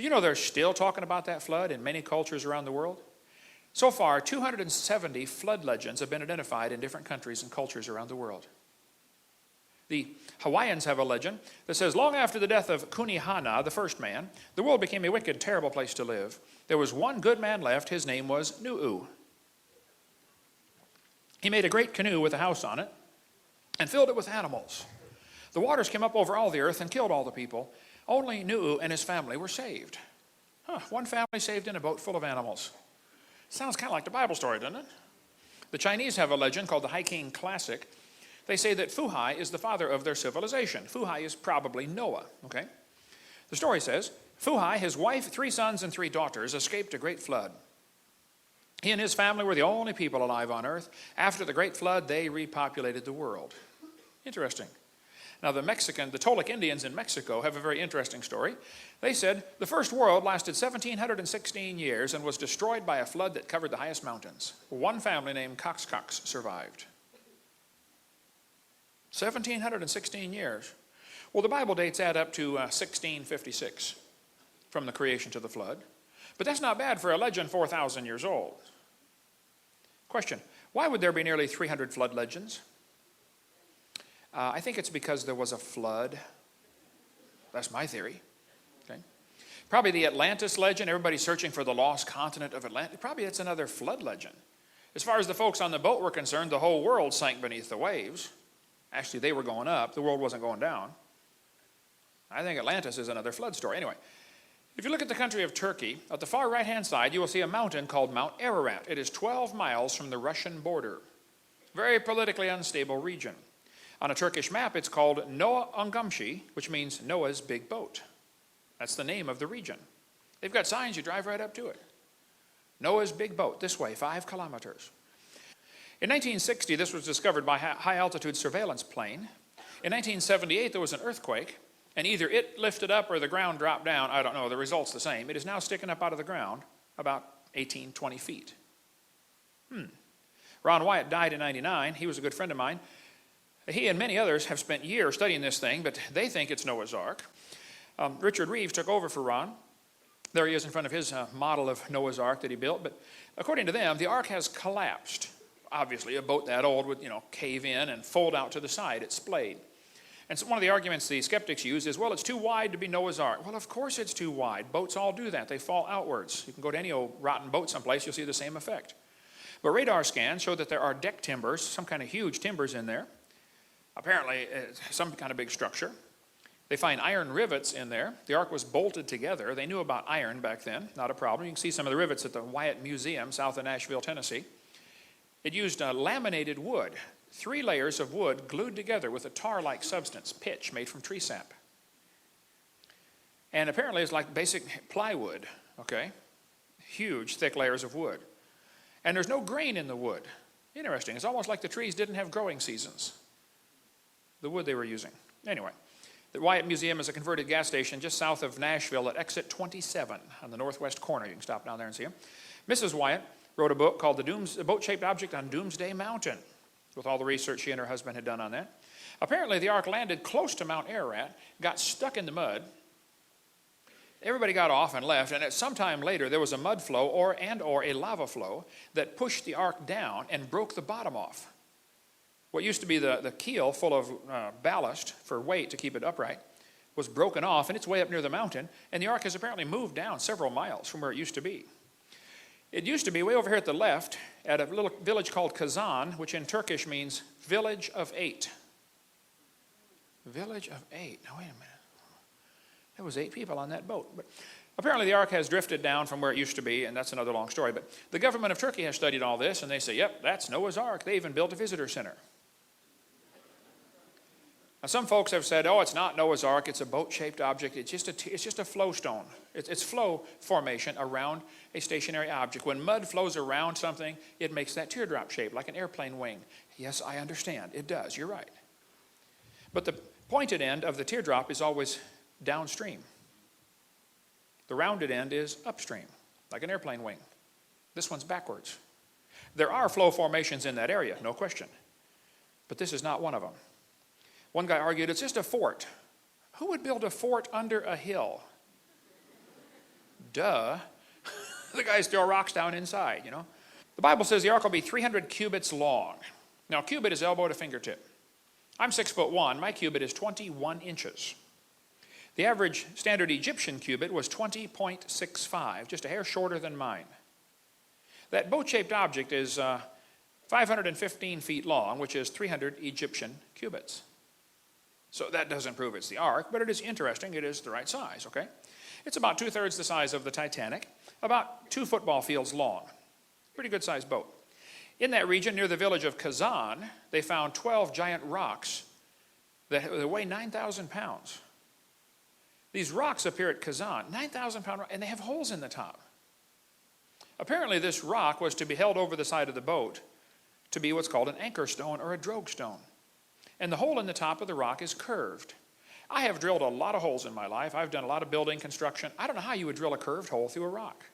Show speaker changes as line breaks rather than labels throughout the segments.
Do you know they're still talking about that flood in many cultures around the world? So far, 270 flood legends have been identified in different countries and cultures around the world. The Hawaiians have a legend that says, long after the death of Kunihana, the first man, the world became a wicked, terrible place to live. There was one good man left. His name was Nu'u. He made a great canoe with a house on it and filled it with animals. The waters came up over all the earth and killed all the people. Only Nu'u and his family were saved. One family saved in a boat full of animals. Sounds kind of like the Bible story, doesn't it? The Chinese have a legend called the Hiking Classic. They say that Fuhai is the father of their civilization. Fuhai is probably Noah, okay? The story says, Fuhai, his wife, 3 sons, and 3 daughters escaped a great flood. He and his family were the only people alive on earth. After the great flood, they repopulated the world. Interesting. Now, the Toltec Indians in Mexico have a very interesting story. They said the first world lasted 1,716 years and was destroyed by a flood that covered the highest mountains. One family named Coxcox survived. 1,716 years. Well, the Bible dates add up to 1656 from the creation to the flood. But that's not bad for a legend 4,000 years old. Question, why would there be nearly 300 flood legends? I think it's because there was a flood. That's my theory. Okay. Probably the Atlantis legend, everybody's searching for the lost continent of Atlantis. Probably it's another flood legend. As far as the folks on the boat were concerned, the whole world sank beneath the waves. Actually, they were going up. The world wasn't going down. I think Atlantis is another flood story. Anyway, if you look at the country of Turkey, at the far right-hand side, you will see a mountain called Mount Ararat. It is 12 miles from the Russian border. Very politically unstable region. On a Turkish map, it's called Noah Ungumshi, which means Noah's big boat. That's the name of the region. They've got signs, you drive right up to it. Noah's big boat, this way, 5 kilometers. In 1960, this was discovered by a high-altitude surveillance plane. In 1978, there was an earthquake, and either it lifted up or the ground dropped down. I don't know, the result's the same. It is now sticking up out of the ground about 18, 20 feet. Ron Wyatt died in 99. He was a good friend of mine. He and many others have spent years studying this thing, but they think it's Noah's Ark. Richard Reeves took over for Ron. There he is in front of his model of Noah's Ark that he built. But according to them, the Ark has collapsed. Obviously, a boat that old would, cave in and fold out to the side. It's splayed. And so one of the arguments the skeptics use is, well, it's too wide to be Noah's Ark. Well, of course it's too wide. Boats all do that. They fall outwards. You can go to any old rotten boat someplace, you'll see the same effect. But radar scans show that there are deck timbers, some kind of huge timbers in there. Apparently, some kind of big structure. They find iron rivets in there. The Ark was bolted together. They knew about iron back then, not a problem. You can see some of the rivets at the Wyatt Museum south of Nashville, Tennessee. It used laminated wood, 3 layers of wood glued together with a tar-like substance, pitch, made from tree sap. And apparently it's like basic plywood, okay? Huge, thick layers of wood. And there's no grain in the wood. Interesting. It's almost like the trees didn't have growing seasons. The wood they were using. Anyway, the Wyatt Museum is a converted gas station just south of Nashville at exit 27 on the northwest corner. You can stop down there and see them. Mrs. Wyatt wrote a book called The Boat-Shaped Object on Doomsday Mountain, with all the research she and her husband had done on that. Apparently, the Ark landed close to Mount Ararat, got stuck in the mud. Everybody got off and left, and at some time later, there was a mud flow or a lava flow that pushed the Ark down and broke the bottom off. What used to be the keel full of ballast for weight to keep it upright was broken off, and it's way up near the mountain, and the Ark has apparently moved down several miles from where it used to be. It used to be way over here at the left at a little village called Kazan, which in Turkish means village of 8. Village of 8. Now, wait a minute. There was 8 people on that boat. But apparently the Ark has drifted down from where it used to be, and that's another long story. But the government of Turkey has studied all this, and they say, yep, that's Noah's Ark. They even built a visitor center. Now, some folks have said, oh, it's not Noah's Ark, it's a boat-shaped object, it's just a flow stone. It's flow formation around a stationary object. When mud flows around something, it makes that teardrop shape, like an airplane wing. Yes, I understand, it does, you're right. But the pointed end of the teardrop is always downstream. The rounded end is upstream, like an airplane wing. This one's backwards. There are flow formations in that area, no question. But this is not one of them. One guy argued it's just a fort. Who would build a fort under a hill? Duh. The guys throw rocks down inside, you know. The Bible says the ark will be 300 cubits long. Now, cubit is elbow to fingertip. I'm 6'1". My cubit is 21 inches. The average standard Egyptian cubit was 20.65, just a hair shorter than mine. That boat-shaped object is 515 feet long, which is 300 Egyptian cubits. So that doesn't prove it's the ark, but it is interesting. It is the right size, okay? It's about 2/3 the size of the Titanic, about 2 football fields long. Pretty good-sized boat. In that region, near the village of Kazan, they found 12 giant rocks that weigh 9,000 pounds. These rocks appear at Kazan, 9,000-pound rock, and they have holes in the top. Apparently, this rock was to be held over the side of the boat to be what's called an anchor stone or a drogue stone. And the hole in the top of the rock is curved. I have drilled a lot of holes in my life. I've done a lot of building construction. I don't know how you would drill a curved hole through a rock.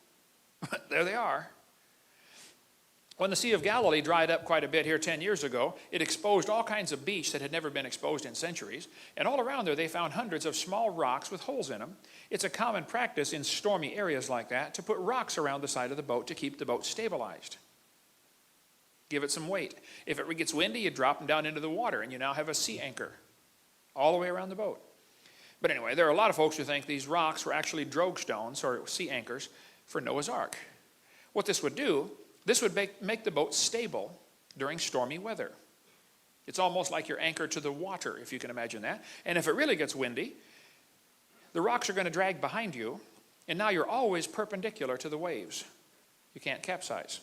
But there they are. When the Sea of Galilee dried up quite a bit here 10 years ago, it exposed all kinds of beach that had never been exposed in centuries. And all around there, they found hundreds of small rocks with holes in them. It's a common practice in stormy areas like that to put rocks around the side of the boat to keep the boat stabilized. Give it some weight. If it gets windy, you drop them down into the water, and you now have a sea anchor all the way around the boat. But anyway, there are a lot of folks who think these rocks were actually drogue stones or sea anchors for Noah's Ark. What this would do, this would make the boat stable during stormy weather. It's almost like you're anchored to the water, if you can imagine that. And if it really gets windy, the rocks are going to drag behind you, and now you're always perpendicular to the waves. You can't capsize.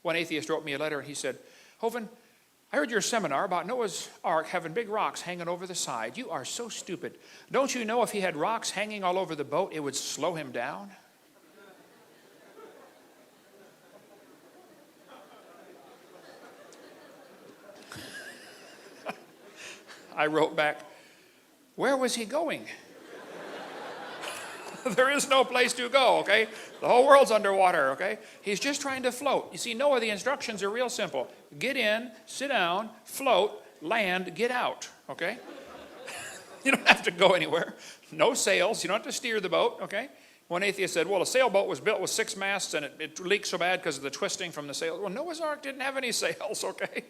One atheist wrote me a letter, and he said, Hovind, I heard your seminar about Noah's Ark having big rocks hanging over the side. You are so stupid. Don't you know if he had rocks hanging all over the boat, it would slow him down? I wrote back, where was he going? There is no place to go, okay? The whole world's underwater, okay? He's just trying to float. You see, Noah, the instructions are real simple. Get in, sit down, float, land, get out, okay? You don't have to go anywhere. No sails. You don't have to steer the boat, okay? One atheist said, well, a sailboat was built with 6 masts and it leaked so bad because of the twisting from the sails. Well, Noah's Ark didn't have any sails, okay?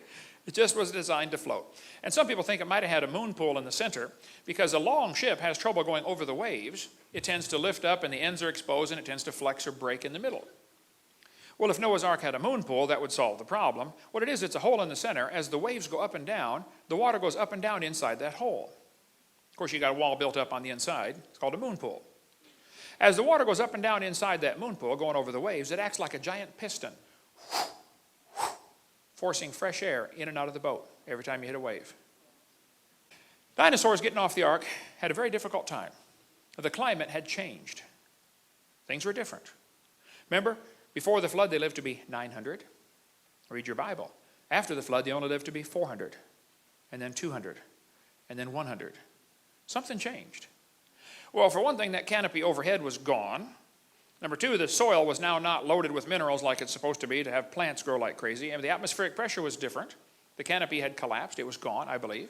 It just was designed to float. And some people think it might have had a moon pool in the center because a long ship has trouble going over the waves. It tends to lift up and the ends are exposed and it tends to flex or break in the middle. Well, if Noah's Ark had a moon pool, that would solve the problem. What it is, it's a hole in the center. As the waves go up and down, the water goes up and down inside that hole. Of course, you got a wall built up on the inside. It's called a moon pool. As the water goes up and down inside that moon pool, going over the waves, it acts like a giant piston, forcing fresh air in and out of the boat every time you hit a wave. Dinosaurs getting off the ark had a very difficult time. The climate had changed. Things were different. Remember, before the flood, they lived to be 900. Read your Bible. After the flood, they only lived to be 400, and then 200, and then 100. Something changed. Well, for one thing, that canopy overhead was gone. Number two, the soil was now not loaded with minerals like it's supposed to be to have plants grow like crazy. And the atmospheric pressure was different. The canopy had collapsed. It was gone, I believe.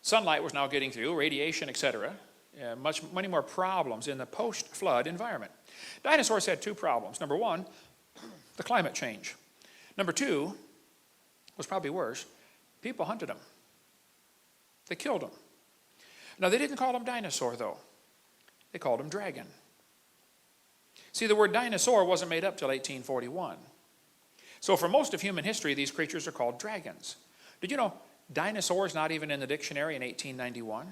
Sunlight was now getting through, radiation, etc. Many more problems in the post-flood environment. Dinosaurs had 2 problems. Number one, the climate change. Number two, was probably worse, people hunted them. They killed them. Now, they didn't call them dinosaur, though. They called him dragon. See, the word dinosaur wasn't made up till 1841. So for most of human history, these creatures are called dragons. Did you know dinosaurs not even in the dictionary in 1891?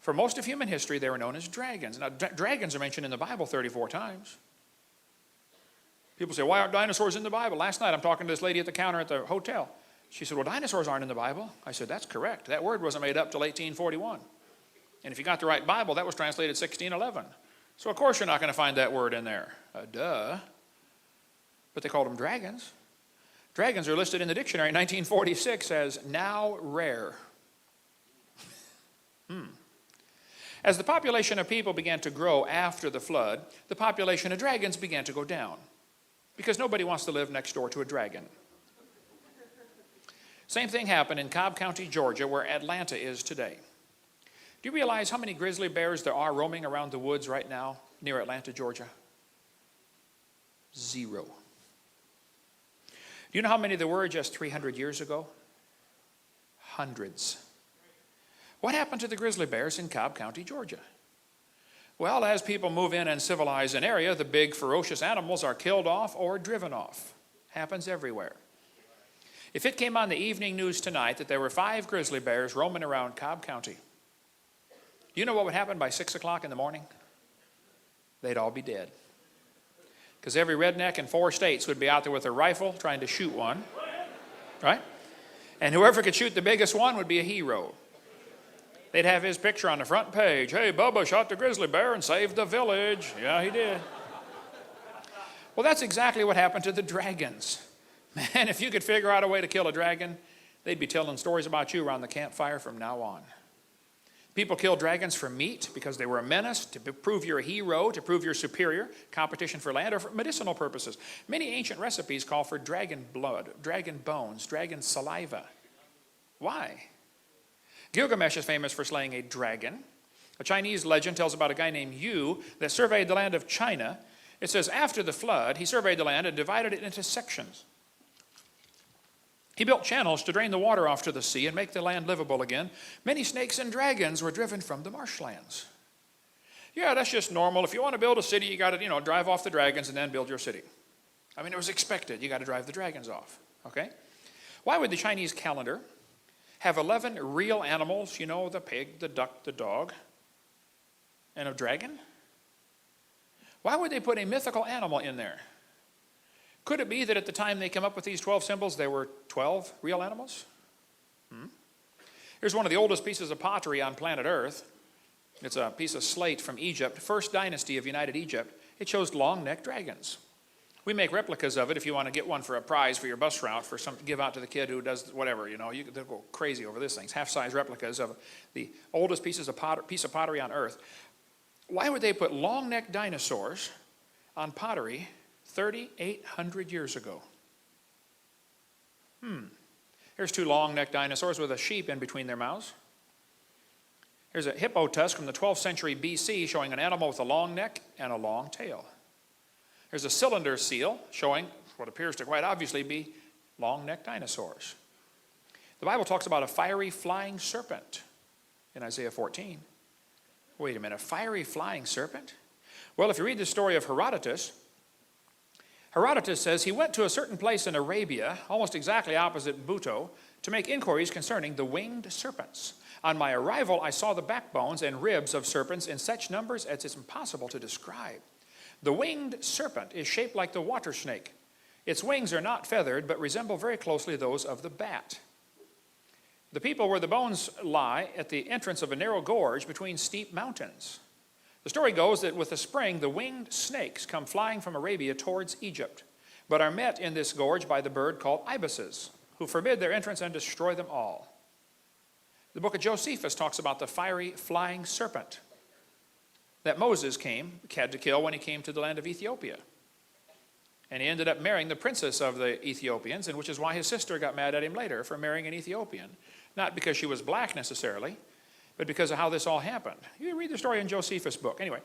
For most of human history, they were known as dragons. Now, dragons are mentioned in the Bible 34 times. People say, why aren't dinosaurs in the Bible? Last night, I'm talking to this lady at the counter at the hotel. She said, well, dinosaurs aren't in the Bible. I said, that's correct. That word wasn't made up till 1841. And if you got the right Bible, that was translated 1611. So of course you're not going to find that word in there. Duh. But they called them dragons. Dragons are listed in the dictionary in 1946 as now rare. As the population of people began to grow after the flood, the population of dragons began to go down. Because nobody wants to live next door to a dragon. Same thing happened in Cobb County, Georgia, where Atlanta is today. Do you realize how many grizzly bears there are roaming around the woods right now near Atlanta, Georgia? 0. Do you know how many there were just 300 years ago? Hundreds. What happened to the grizzly bears in Cobb County, Georgia? Well, as people move in and civilize an area, the big ferocious animals are killed off or driven off. Happens everywhere. If it came on the evening news tonight that there were 5 grizzly bears roaming around Cobb County, do you know what would happen by 6 o'clock in the morning? They'd all be dead. Because every redneck in 4 states would be out there with a rifle trying to shoot one. Right? And whoever could shoot the biggest one would be a hero. They'd have his picture on the front page. Hey, Bubba shot the grizzly bear and saved the village. Yeah, he did. Well, that's exactly what happened to the dragons. Man, if you could figure out a way to kill a dragon, they'd be telling stories about you around the campfire from now on. People killed dragons for meat because they were a menace, to prove you're a hero, to prove you're superior, competition for land, or for medicinal purposes. Many ancient recipes call for dragon blood, dragon bones, dragon saliva. Why? Gilgamesh is famous for slaying a dragon. A Chinese legend tells about a guy named Yu that surveyed the land of China. It says, after the flood, he surveyed the land and divided it into sections. He built channels to drain the water off to the sea and make the land livable again. Many snakes and dragons were driven from the marshlands. Yeah, that's just normal. If you want to build a city, you got to, drive off the dragons and then build your city. I mean, it was expected. You got to drive the dragons off. Okay? Why would the Chinese calendar have 11 real animals, the pig, the duck, the dog, and a dragon? Why would they put a mythical animal in there? Could it be that at the time they came up with these 12 symbols, there were 12 real animals? Here's one of the oldest pieces of pottery on planet Earth. It's a piece of slate from Egypt, first dynasty of United Egypt. It shows long-necked dragons. We make replicas of it if you want to get one for a prize for your bus route, for some give out to the kid who does whatever, they'll go crazy over this thing. Half-size replicas of the oldest piece of pottery on Earth. Why would they put long-necked dinosaurs on pottery 3,800 years ago? Here's 2 long-necked dinosaurs with a sheep in between their mouths. Here's a hippo tusk from the 12th century BC showing an animal with a long neck and a long tail. Here's a cylinder seal showing what appears to quite obviously be long-necked dinosaurs. The Bible talks about a fiery flying serpent in Isaiah 14. Wait a minute, a fiery flying serpent? Well, if you read the story of Herodotus says he went to a certain place in Arabia, almost exactly opposite Buto, to make inquiries concerning the winged serpents. On my arrival, I saw the backbones and ribs of serpents in such numbers as it's impossible to describe. The winged serpent is shaped like the water snake. Its wings are not feathered, but resemble very closely those of the bat. The people where the bones lie at the entrance of a narrow gorge between steep mountains. The story goes that with the spring, the winged snakes come flying from Arabia towards Egypt, but are met in this gorge by the bird called ibises, who forbid their entrance and destroy them all. The book of Josephus talks about the fiery flying serpent that Moses had to kill when he came to the land of Ethiopia. And he ended up marrying the princess of the Ethiopians, and which is why his sister got mad at him later for marrying an Ethiopian. Not because she was black necessarily, but because of how this all happened. You read the story in Josephus' book. Anyway,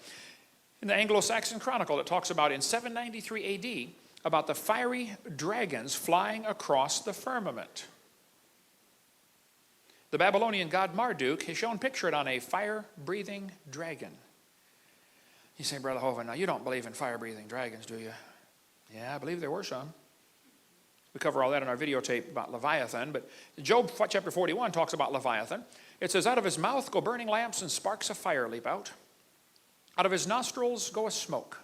in the Anglo-Saxon Chronicle, it talks about in 793 AD, about the fiery dragons flying across the firmament. The Babylonian god Marduk has shown pictured on a fire-breathing dragon. You say, Brother Hovind, now you don't believe in fire-breathing dragons, do you? Yeah, I believe there were some. We cover all that in our videotape about Leviathan, but Job chapter 41 talks about Leviathan. It says, out of his mouth go burning lamps and sparks of fire leap out. Out of his nostrils go a smoke.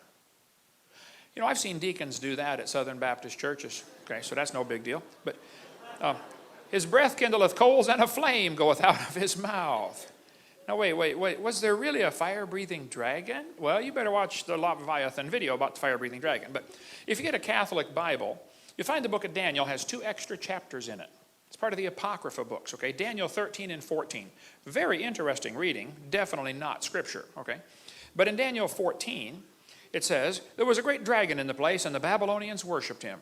I've seen deacons do that at Southern Baptist churches. Okay, so that's no big deal. But his breath kindleth coals and a flame goeth out of his mouth. Now, wait. Was there really a fire-breathing dragon? Well, you better watch the Leviathan video about the fire-breathing dragon. But if you get a Catholic Bible, you find the book of Daniel has 2 extra chapters in it. It's part of the Apocrypha books, okay? Daniel 13 and 14. Very interesting reading. Definitely not Scripture, okay? But in Daniel 14, it says, there was a great dragon in the place, and the Babylonians worshipped him.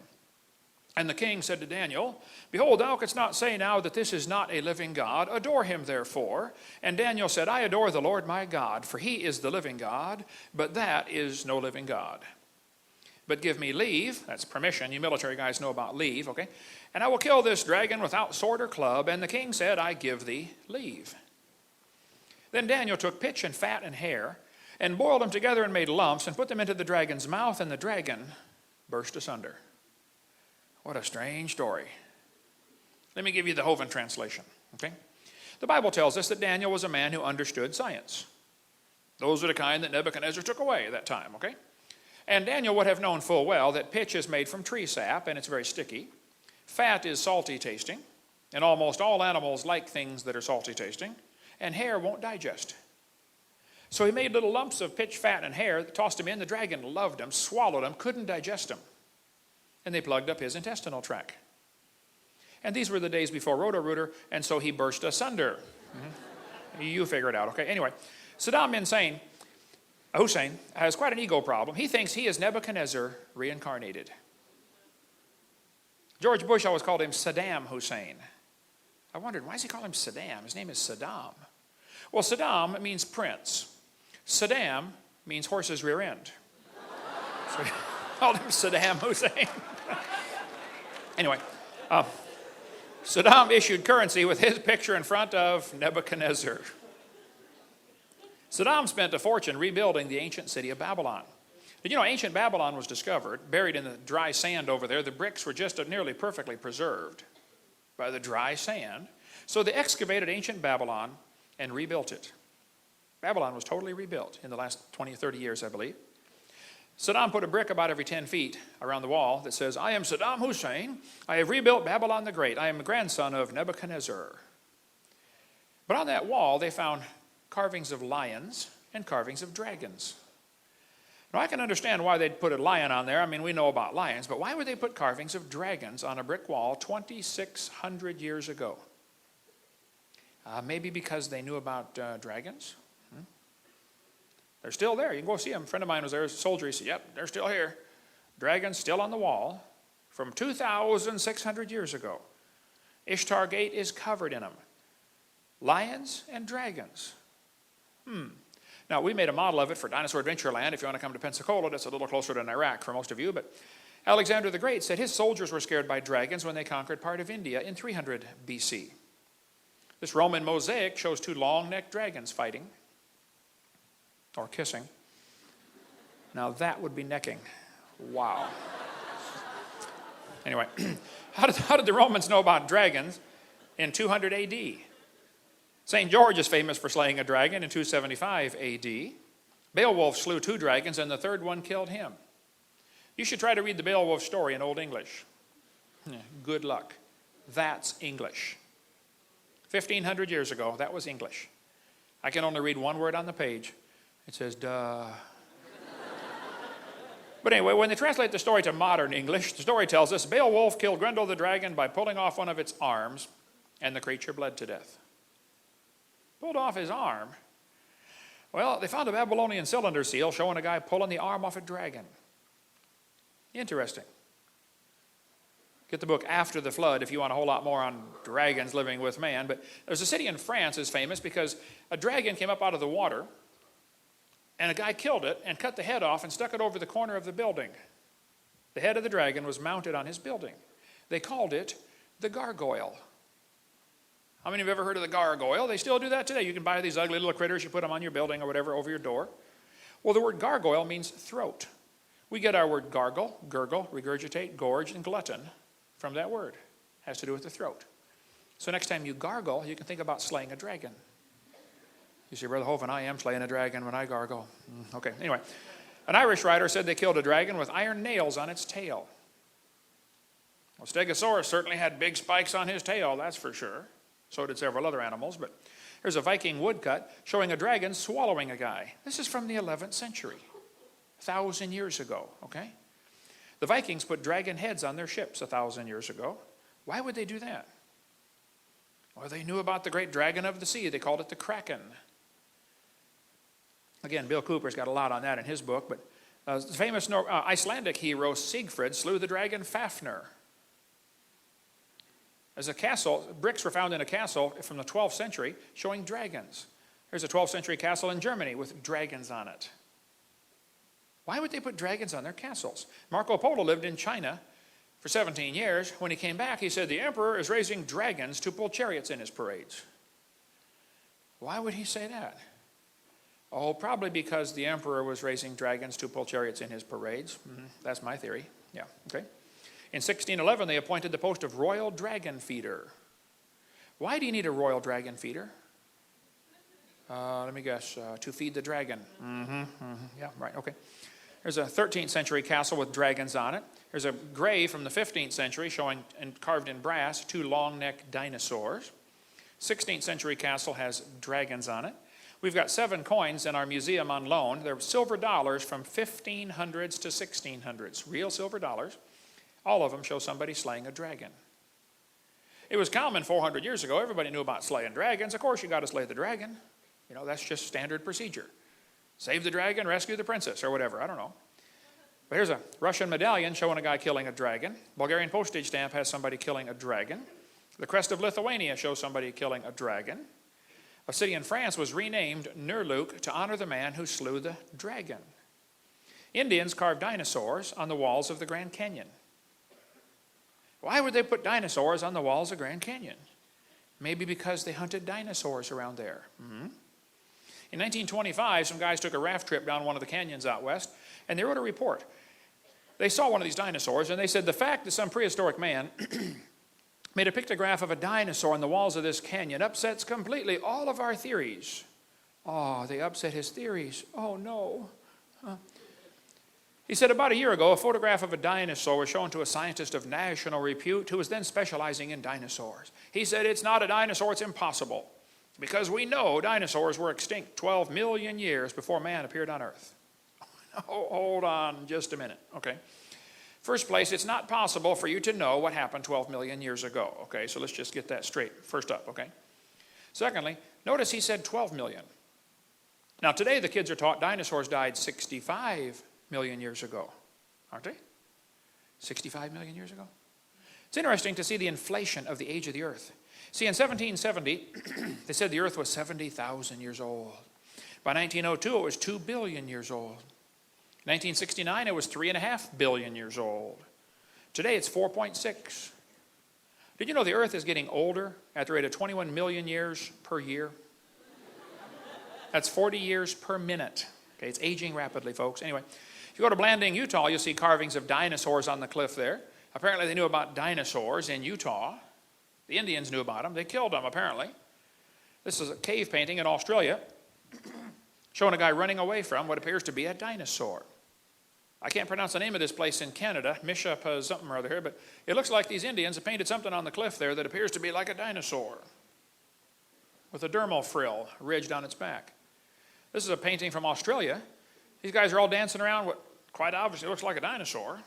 And the king said to Daniel, Behold, thou canst not say now that this is not a living God. Adore him therefore. And Daniel said, I adore the Lord my God, for he is the living God, but that is no living God. But give me leave, that's permission, you military guys know about leave, okay? And I will kill this dragon without sword or club. And the king said, I give thee leave. Then Daniel took pitch and fat and hair, and boiled them together and made lumps, and put them into the dragon's mouth, and the dragon burst asunder. What a strange story. Let me give you the Hovind translation, okay? The Bible tells us that Daniel was a man who understood science. Those are the kind that Nebuchadnezzar took away at that time, okay? And Daniel would have known full well that pitch is made from tree sap, and it's very sticky. Fat is salty tasting, and almost all animals like things that are salty tasting, and hair won't digest. So he made little lumps of pitch, fat, and hair, tossed them in. The dragon loved them, swallowed them, couldn't digest them. And they plugged up his intestinal tract. And these were the days before Roto-Rooter, and so he burst asunder. You figure it out, okay? Anyway, Saddam Hussein has quite an ego problem. He thinks he is Nebuchadnezzar reincarnated. George Bush always called him Saddam Hussein. I wondered, why does he call him Saddam? His name is Saddam. Well, Saddam means prince. Saddam means horse's rear end. So he called him Saddam Hussein. Anyway, Saddam issued currency with his picture in front of Nebuchadnezzar. Saddam spent a fortune rebuilding the ancient city of Babylon. Did you know ancient Babylon was discovered, buried in the dry sand over there? The bricks were just nearly perfectly preserved by the dry sand. So they excavated ancient Babylon and rebuilt it. Babylon was totally rebuilt in the last 20 or 30 years, I believe. Saddam put a brick about every 10 feet around the wall that says, I am Saddam Hussein. I have rebuilt Babylon the Great. I am a grandson of Nebuchadnezzar. But on that wall, they found carvings of lions and carvings of dragons. Now, I can understand why they'd put a lion on there. I mean, we know about lions. But why would they put carvings of dragons on a brick wall 2,600 years ago? Maybe because they knew about dragons. They're still there. You can go see them. A friend of mine was there as a soldier. He said, yep, they're still here. Dragons still on the wall from 2,600 years ago. Ishtar Gate is covered in them. Lions and dragons. Now, we made a model of it for Dinosaur Adventureland. If you want to come to Pensacola, that's a little closer than Iraq for most of you. But Alexander the Great said his soldiers were scared by dragons when they conquered part of India in 300 BC. This Roman mosaic shows two long-necked dragons fighting. Or kissing. Now that would be necking. Wow. Anyway, how did the Romans know about dragons in 200 AD? St. George is famous for slaying a dragon in 275 AD. Beowulf slew 2 dragons and the third one killed him. You should try to read the Beowulf story in Old English. Good luck. That's English. 1,500 years ago, that was English. I can only read one word on the page. It says, duh. But anyway, when they translate the story to modern English, the story tells us Beowulf killed Grendel the dragon by pulling off one of its arms, and the creature bled to death. Pulled off his arm. Well, they found a Babylonian cylinder seal showing a guy pulling the arm off a dragon. Interesting. Get the book After the Flood if you want a whole lot more on dragons living with man. But there's a city in France that's famous because a dragon came up out of the water, and a guy killed it and cut the head off and stuck it over the corner of the building. The head of the dragon was mounted on his building. They called it the gargoyle. How many of you have ever heard of the gargoyle? They still do that today. You can buy these ugly little critters, you put them on your building or whatever over your door. Well, the word gargoyle means throat. We get our word gargle, gurgle, regurgitate, gorge, and glutton from that word. It has to do with the throat. So next time you gargle, you can think about slaying a dragon. You say, Brother Hovind, I am slaying a dragon when I gargle. Okay, anyway. An Irish writer said they killed a dragon with iron nails on its tail. Well, Stegosaurus certainly had big spikes on his tail, that's for sure. So did several other animals. But here's a Viking woodcut showing a dragon swallowing a guy. This is from the 11th century, 1,000 years ago, okay? The Vikings put dragon heads on their ships 1,000 years ago. Why would they do that? Well, they knew about the great dragon of the sea. They called it the Kraken. Again, Bill Cooper's got a lot on that in his book, but the famous Icelandic hero Siegfried slew the dragon Fafnir. There's a castle, bricks were found in a castle from the 12th century showing dragons. There's a 12th century castle in Germany with dragons on it. Why would they put dragons on their castles? Marco Polo lived in China for 17 years. When he came back, he said, the emperor is raising dragons to pull chariots in his parades. Why would he say that? Oh, probably because the emperor was raising dragons to pull chariots in his parades. That's my theory. Yeah, okay. In 1611, they appointed the post of royal dragon feeder. Why do you need a royal dragon feeder? Let me guess, to feed the dragon. Yeah, right, okay. There's a 13th century castle with dragons on it. There's a grave from the 15th century showing, and carved in brass, 2 long-necked dinosaurs. 16th century castle has dragons on it. We've got 7 coins in our museum on loan. They're silver dollars from 1500s to 1600s, real silver dollars. All of them show somebody slaying a dragon. It was common 400 years ago. Everybody knew about slaying dragons. Of course, you got to slay the dragon. You know, that's just standard procedure. Save the dragon, rescue the princess, or whatever. I don't know. But here's a Russian medallion showing a guy killing a dragon. Bulgarian postage stamp has somebody killing a dragon. The crest of Lithuania shows somebody killing a dragon. A city in France was renamed Nerluk to honor the man who slew the dragon. Indians carved dinosaurs on the walls of the Grand Canyon. Why would they put dinosaurs on the walls of Grand Canyon? Maybe because they hunted dinosaurs around there. In 1925, some guys took a raft trip down one of the canyons out west, and they wrote a report. They saw one of these dinosaurs, and they said the fact that some prehistoric man made a pictograph of a dinosaur on the walls of this canyon upsets completely all of our theories. Oh, they upset his theories. Oh, no. He said about a year ago, a photograph of a dinosaur was shown to a scientist of national repute who was then specializing in dinosaurs. He said, it's not a dinosaur, it's impossible, because we know dinosaurs were extinct 12 million years before man appeared on Earth. Oh, hold on just a minute, okay? First place, it's not possible for you to know what happened 12 million years ago, okay? So let's just get that straight first up, okay? Secondly, notice he said 12 million. Now today the kids are taught dinosaurs died 65 million years ago, aren't they? 65 million years ago? It's interesting to see the inflation of the age of the Earth. See, in 1770, they said the Earth was 70,000 years old. By 1902, it was 2 billion years old. 1969, it was 3.5 billion years old. Today, it's 4.6. Did you know the Earth is getting older at the rate of 21 million years per year? That's 40 years per minute. Okay, it's aging rapidly, folks. Anyway, if you go to Blanding, Utah, you'll see carvings of dinosaurs on the cliff there. Apparently, they knew about dinosaurs in Utah. The Indians knew about them. They killed them, apparently. This is a cave painting in Australia showing a guy running away from what appears to be a dinosaur. I can't pronounce the name of this place in Canada, Mishapa something or other here, but it looks like these Indians have painted something on the cliff there that appears to be like a dinosaur with a dermal frill ridged on its back. This is a painting from Australia. These guys are all dancing around what quite obviously looks like a dinosaur.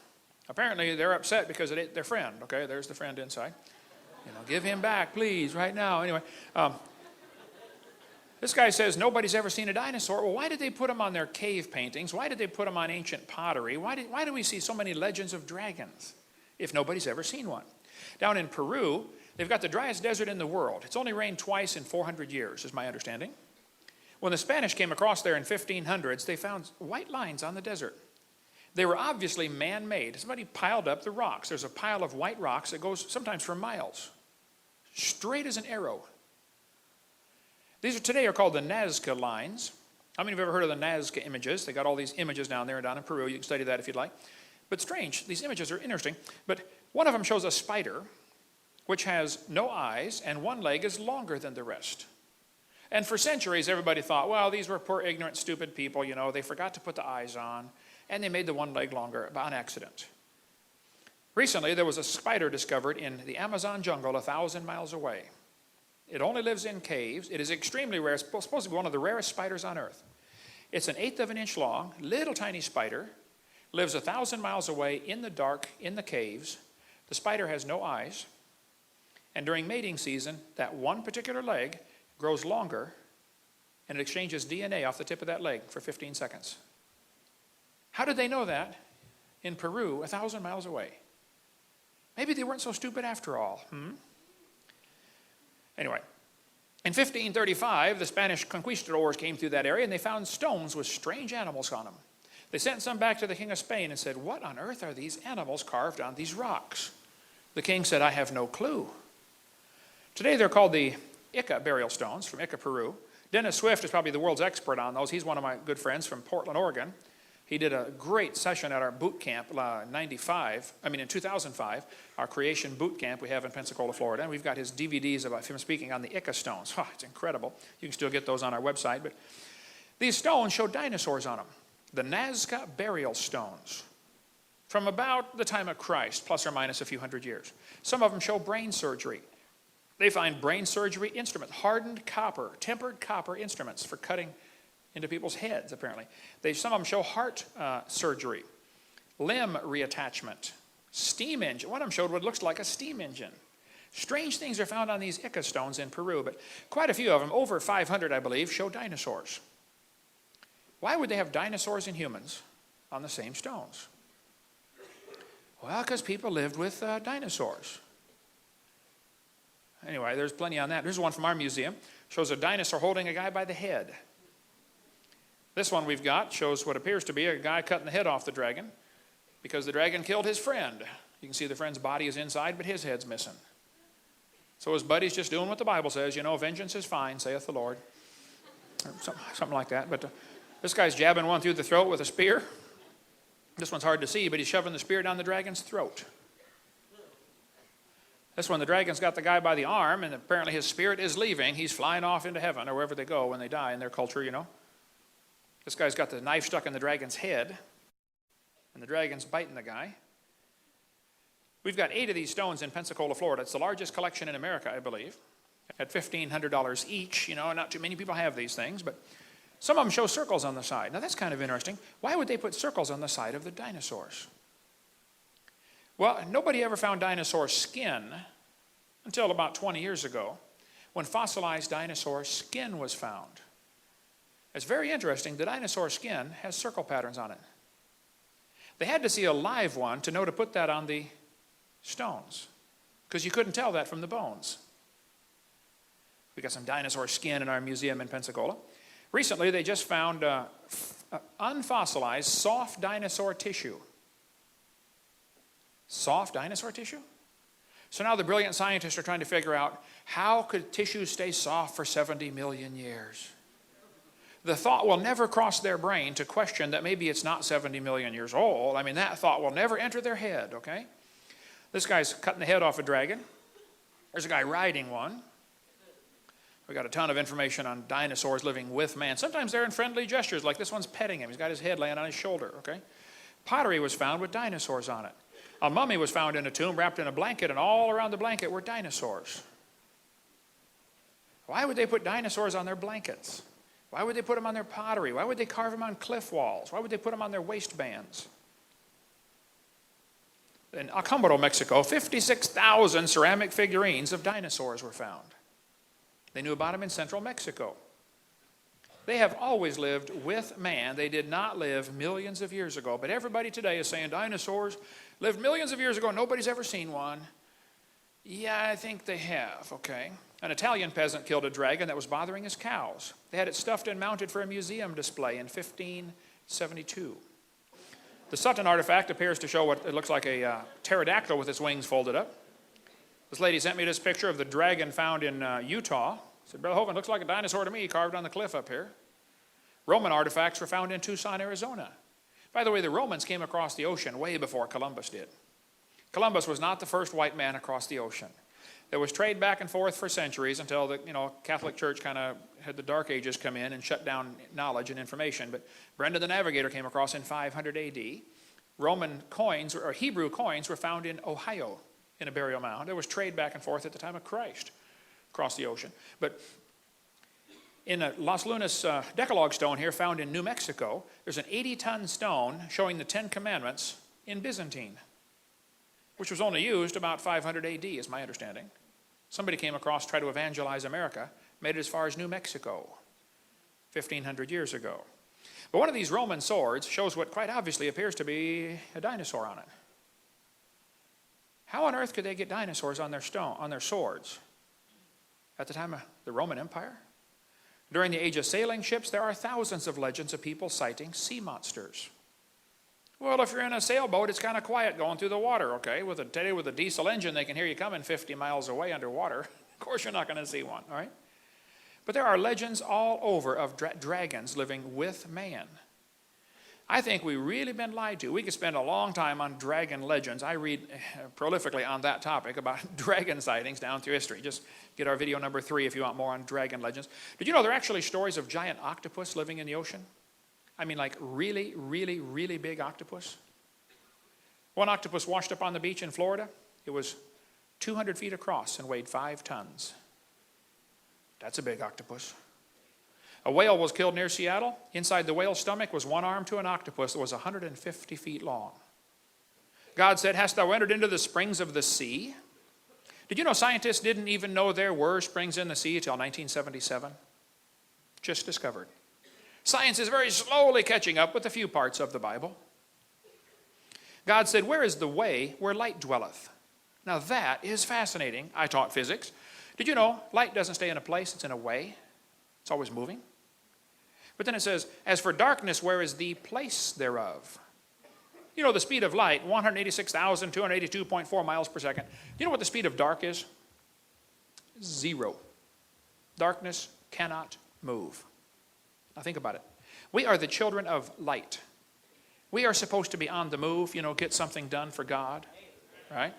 Apparently they're upset because it ate their friend. Okay, there's the friend inside. You know, give him back, please, right now. Anyway, this guy says nobody's ever seen a dinosaur. Well, why did they put them on their cave paintings? Why did they put them on ancient pottery? Why do we see so many legends of dragons if nobody's ever seen one? Down in Peru, they've got the driest desert in the world. It's only rained twice in 400 years, is my understanding. When the Spanish came across there in 1500s, they found white lines on the desert. They were obviously man-made. Somebody piled up the rocks. There's a pile of white rocks that goes sometimes for miles, straight as an arrow. These today are called the Nazca lines. How many of you have ever heard of the Nazca images? They got all these images down there down in Peru. You can study that if you'd like. But strange, these images are interesting. But one of them shows a spider which has no eyes and one leg is longer than the rest. And for centuries, everybody thought, well, these were poor, ignorant, stupid people. You know, they forgot to put the eyes on, and they made the one leg longer by accident. Recently, there was a spider discovered in the Amazon jungle 1,000 miles away. It only lives in caves. It is extremely rare. It's supposed to be one of the rarest spiders on Earth. It's 1/8 of an inch long, little tiny spider, lives 1,000 miles away in the dark, in the caves. The spider has no eyes, and during mating season, that one particular leg grows longer, and it exchanges DNA off the tip of that leg for 15 seconds. How did they know that in Peru, 1,000 miles away? Maybe they weren't so stupid after all. Anyway, in 1535, the Spanish conquistadors came through that area and they found stones with strange animals on them. They sent some back to the King of Spain and said, "What on earth are these animals carved on these rocks?" The king said, "I have no clue." Today they're called the Ica burial stones from Ica, Peru. Dennis Swift is probably the world's expert on those. He's one of my good friends from Portland, Oregon. He did a great session at our boot camp in 2005, our creation boot camp we have in Pensacola, Florida. And we've got his DVDs of him speaking on the Ica stones. Oh, it's incredible. You can still get those on our website. But these stones show dinosaurs on them. The Nazca burial stones from about the time of Christ, plus or minus a few hundred years. Some of them show brain surgery. They find brain surgery instruments, hardened copper, tempered copper instruments for cutting into people's heads, apparently. Some of them show heart surgery, limb reattachment, steam engine. One of them showed what looks like a steam engine. Strange things are found on these Ica stones in Peru, but quite a few of them, over 500 I believe, show dinosaurs. Why would they have dinosaurs and humans on the same stones? Well, because people lived with dinosaurs. Anyway, there's plenty on that. Here's one from our museum. Shows a dinosaur holding a guy by the head. This one we've got shows what appears to be a guy cutting the head off the dragon because the dragon killed his friend. You can see the friend's body is inside, but his head's missing. So his buddy's just doing what the Bible says. You know, vengeance is fine, saith the Lord. Or something like that. But this guy's jabbing one through the throat with a spear. This one's hard to see, but he's shoving the spear down the dragon's throat. This one, the dragon's got the guy by the arm, and apparently his spirit is leaving. He's flying off into heaven, or wherever they go when they die in their culture, you know. This guy's got the knife stuck in the dragon's head, and the dragon's biting the guy. We've got 8 of these stones in Pensacola, Florida. It's the largest collection in America, I believe, at $1,500 each. You know, not too many people have these things, but some of them show circles on the side. Now, that's kind of interesting. Why would they put circles on the side of the dinosaurs? Well, nobody ever found dinosaur skin until about 20 years ago when fossilized dinosaur skin was found. It's very interesting. The dinosaur skin has circle patterns on it. They had to see a live one to know to put that on the stones because you couldn't tell that from the bones. We got some dinosaur skin in our museum in Pensacola. Recently, they just found unfossilized soft dinosaur tissue. Soft dinosaur tissue? So now the brilliant scientists are trying to figure out how could tissue stay soft for 70 million years? The thought will never cross their brain to question that maybe it's not 70 million years old. I mean, that thought will never enter their head, okay? This guy's cutting the head off a dragon. There's a guy riding one. We got a ton of information on dinosaurs living with man. Sometimes they're in friendly gestures, like this one's petting him. He's got his head laying on his shoulder, okay? Pottery was found with dinosaurs on it. A mummy was found in a tomb wrapped in a blanket, and all around the blanket were dinosaurs. Why would they put dinosaurs on their blankets? Why would they put them on their pottery? Why would they carve them on cliff walls? Why would they put them on their waistbands? In Acámbaro, Mexico, 56,000 ceramic figurines of dinosaurs were found. They knew about them in central Mexico. They have always lived with man. They did not live millions of years ago. But everybody today is saying dinosaurs lived millions of years ago. Nobody's ever seen one. Yeah, I think they have, okay. An Italian peasant killed a dragon that was bothering his cows. They had it stuffed and mounted for a museum display in 1572. The Sutton artifact appears to show what it looks like a pterodactyl with its wings folded up. This lady sent me this picture of the dragon found in Utah. Said, "Brother Hovind, looks like a dinosaur to me, carved on the cliff up here." Roman artifacts were found in Tucson, Arizona. By the way, the Romans came across the ocean way before Columbus did. Columbus was not the first white man across the ocean. There was trade back and forth for centuries until the Catholic Church kind of had the Dark Ages come in and shut down knowledge and information. But Brendan the Navigator came across in 500 AD. Roman coins, or Hebrew coins, were found in Ohio in a burial mound. There was trade back and forth at the time of Christ across the ocean. But in a Las Lunas Decalogue stone here found in New Mexico, there's an 80-ton stone showing the 10 Commandments in Byzantine, which was only used about 500 AD, is my understanding. Somebody came across, tried to evangelize America, made it as far as New Mexico, 1,500 years ago. But one of these Roman swords shows what quite obviously appears to be a dinosaur on it. How on earth could they get dinosaurs on their swords? at the time of the Roman Empire. During the age of sailing ships, there are thousands of legends of people sighting sea monsters. Well, if you're in a sailboat, it's kind of quiet going through the water, okay? With a diesel engine, they can hear you coming 50 miles away underwater. Of course, you're not going to see one, all right? But there are legends all over of dragons living with man. I think we've really been lied to. We could spend a long time on dragon legends. I read prolifically on that topic about dragon sightings down through history. Just get our video number 3 if you want more on dragon legends. Did you know there are actually stories of giant octopus living in the ocean? I mean, like really, really, really big octopus. One octopus washed up on the beach in Florida. It was 200 feet across and weighed 5 tons. That's a big octopus. A whale was killed near Seattle. Inside the whale's stomach was one arm to an octopus that was 150 feet long. God said, "Hast thou entered into the springs of the sea?" Did you know scientists didn't even know there were springs in the sea until 1977? Just discovered. Science is very slowly catching up with a few parts of the Bible. God said, "Where is the way where light dwelleth?" Now that is fascinating. I taught physics. Did you know light doesn't stay in a place, it's in a way. It's always moving. But then it says, "As for darkness, where is the place thereof?" You know the speed of light, 186,282.4 miles per second. You know what the speed of dark is? 0. Darkness cannot move. Now think about it. We are the children of light. We are supposed to be on the move, get something done for God, right?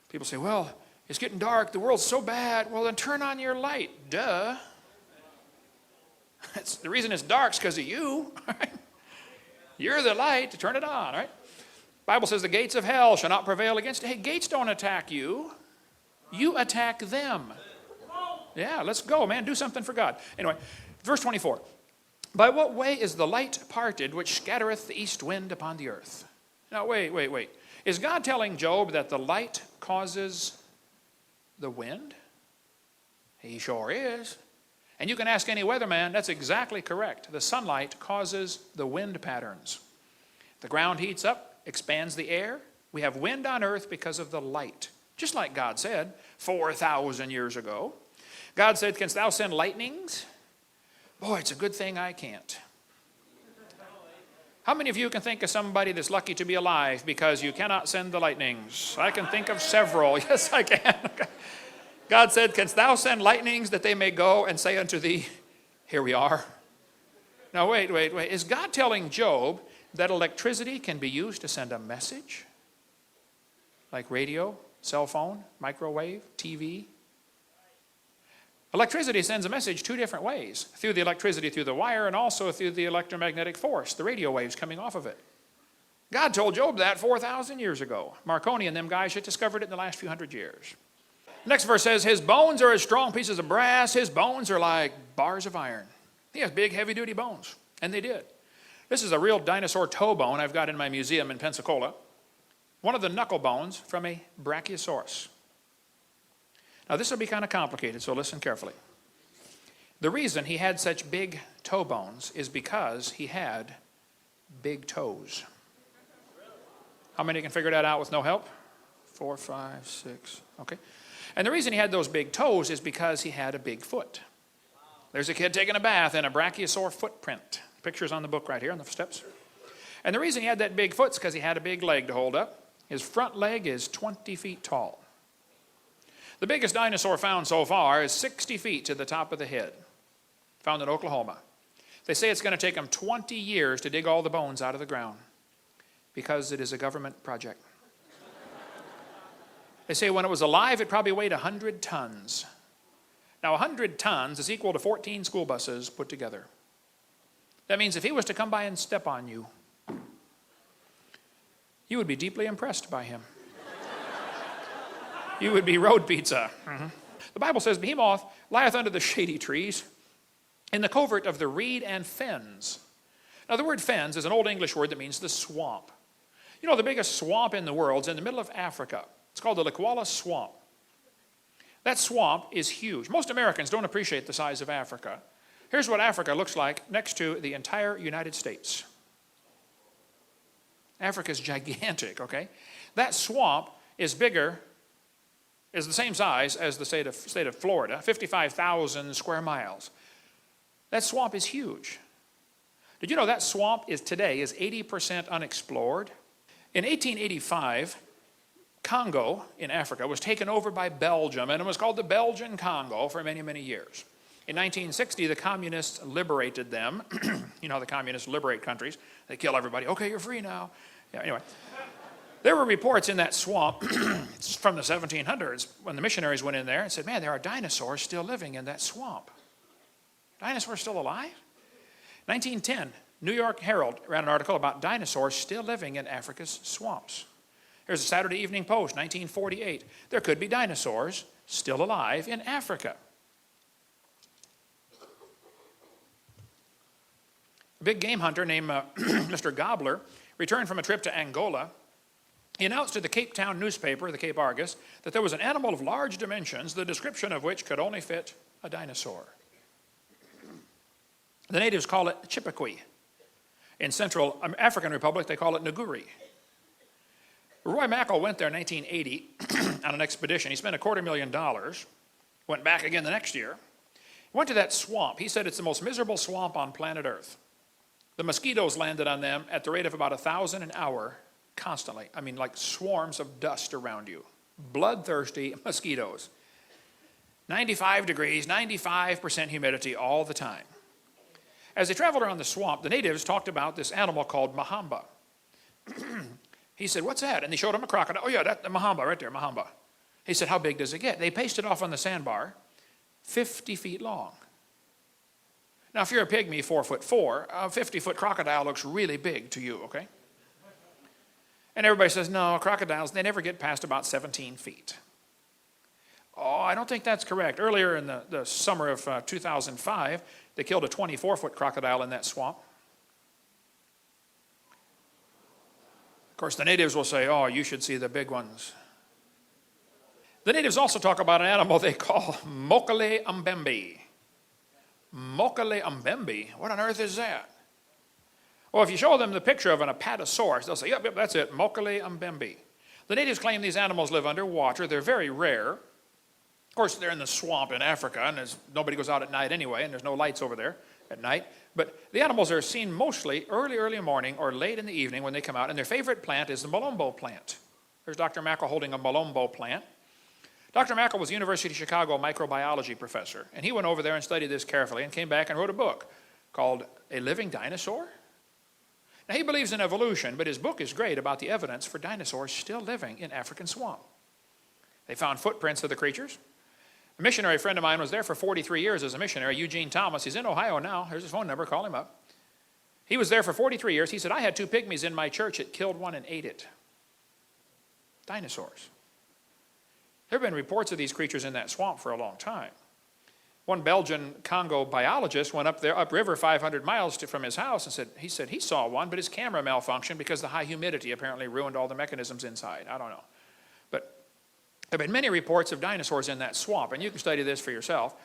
People say, "Well, it's getting dark, the world's so bad." Well, then turn on your light. Duh. The reason it's dark is because of you. Right? You're the light to turn it on, right? The Bible says the gates of hell shall not prevail against it. Hey, gates don't attack you. You attack them. Yeah, let's go, man. Do something for God. Anyway, verse 24. "By what way is the light parted which scattereth the east wind upon the earth?" Now, wait. Is God telling Job that the light causes the wind? He sure is. And you can ask any weatherman, that's exactly correct. The sunlight causes the wind patterns. The ground heats up, expands the air. We have wind on earth because of the light. Just like God said 4,000 years ago. God said, "Canst thou send lightnings?" Boy, it's a good thing I can't. How many of you can think of somebody that's lucky to be alive because you cannot send the lightnings? I can think of several. Yes, I can. God said, "Canst thou send lightnings that they may go and say unto thee, here we are?" Now wait. Is God telling Job that electricity can be used to send a message? Like radio, cell phone, microwave, TV? Electricity sends a message 2 different ways. Through the electricity through the wire and also through the electromagnetic force, the radio waves coming off of it. God told Job that 4,000 years ago. Marconi and them guys had discovered it in the last few hundred years. Next verse says, "His bones are as strong pieces of brass. His bones are like bars of iron." He has big, heavy-duty bones. And they did. This is a real dinosaur toe bone I've got in my museum in Pensacola. One of the knuckle bones from a brachiosaurus. Now this will be kind of complicated, so listen carefully. The reason he had such big toe bones is because he had big toes. How many can figure that out with no help? 4, 5, 6, okay. And the reason he had those big toes is because he had a big foot. There's a kid taking a bath in a brachiosaur footprint. Picture's on the book right here on the steps. And the reason he had that big foot is because he had a big leg to hold up. His front leg is 20 feet tall. The biggest dinosaur found so far is 60 feet to the top of the head, found in Oklahoma. They say it's going to take them 20 years to dig all the bones out of the ground because it is a government project. They say when it was alive, it probably weighed 100 tons. Now, 100 tons is equal to 14 school buses put together. That means if he was to come by and step on you, you would be deeply impressed by him. You would be road pizza. The Bible says, "Behemoth lieth under the shady trees, in the covert of the reed and fens." Now, the word fens is an old English word that means the swamp. You know, the biggest swamp in the world is in the middle of Africa. It's called the Likwala Swamp. That swamp is huge. Most Americans don't appreciate the size of Africa. Here's what Africa looks like next to the entire United States. Africa's gigantic, okay? That swamp is bigger is the same size as the state of Florida, 55,000 square miles. That swamp is huge. Did you know that swamp today is 80% unexplored? In 1885, Congo in Africa was taken over by Belgium, and it was called the Belgian Congo for many, many years. In 1960, the communists liberated them. You know how the communists liberate countries. They kill everybody. Okay, you're free now. Yeah, anyway. There were reports in that swamp from the 1700s when the missionaries went in there and said, man, there are dinosaurs still living in that swamp. Dinosaurs still alive? 1910, New York Herald ran an article about dinosaurs still living in Africa's swamps. Here's a Saturday Evening Post, 1948. There could be dinosaurs still alive in Africa. A big game hunter named Mr. Gobbler returned from a trip to Angola. He announced to the Cape Town newspaper, the Cape Argus, that there was an animal of large dimensions, the description of which could only fit a dinosaur. The natives call it Chippequi. In Central African Republic, they call it Nguri. Roy Mackal went there in 1980 on an expedition. He spent $250,000, went back again the next year, went to that swamp. He said it's the most miserable swamp on planet Earth. The mosquitoes landed on them at the rate of about 1,000 an hour constantly. I mean, like swarms of dust around you. Bloodthirsty mosquitoes. 95 degrees, 95% humidity all the time. As they traveled around the swamp, the natives talked about this animal called Mahamba. He said, what's that? And they showed him a crocodile. Oh yeah, that's the Mahamba right there, Mahamba. He said, how big does it get? They pasted off on the sandbar, 50 feet long. Now, if you're a pygmy, 4'4", a 50-foot crocodile looks really big to you, okay? And everybody says, no, crocodiles, they never get past about 17 feet. Oh, I don't think that's correct. Earlier in the summer of 2005, they killed a 24-foot crocodile in that swamp. Of course, the natives will say, oh, you should see the big ones. The natives also talk about an animal they call Mokele Mbembe. Mokele Mbembe? What on earth is that? Well, if you show them the picture of an apatosaurus, they'll say, yep, that's it, Mokele Mbembe. The natives claim these animals live underwater. They're very rare. Of course, they're in the swamp in Africa, and nobody goes out at night anyway, and there's no lights over there at night. But the animals are seen mostly early morning or late in the evening when they come out, and their favorite plant is the Malombo plant. There's Dr. Mackal holding a Malombo plant. Dr. Mackal was a University of Chicago microbiology professor, and he went over there and studied this carefully and came back and wrote a book called A Living Dinosaur. Now, he believes in evolution, but his book is great about the evidence for dinosaurs still living in African swamp. They found footprints of the creatures. A missionary friend of mine was there for 43 years as a missionary, Eugene Thomas. He's in Ohio now. Here's his phone number. Call him up. He was there for 43 years. He said, I had 2 pygmies in my church. It killed one and ate it. Dinosaurs. There have been reports of these creatures in that swamp for a long time. One Belgian Congo biologist went up there, upriver 500 miles from his house and said he saw one, but his camera malfunctioned because the high humidity apparently ruined all the mechanisms inside. I don't know. But there have been many reports of dinosaurs in that swamp, and you can study this for yourself.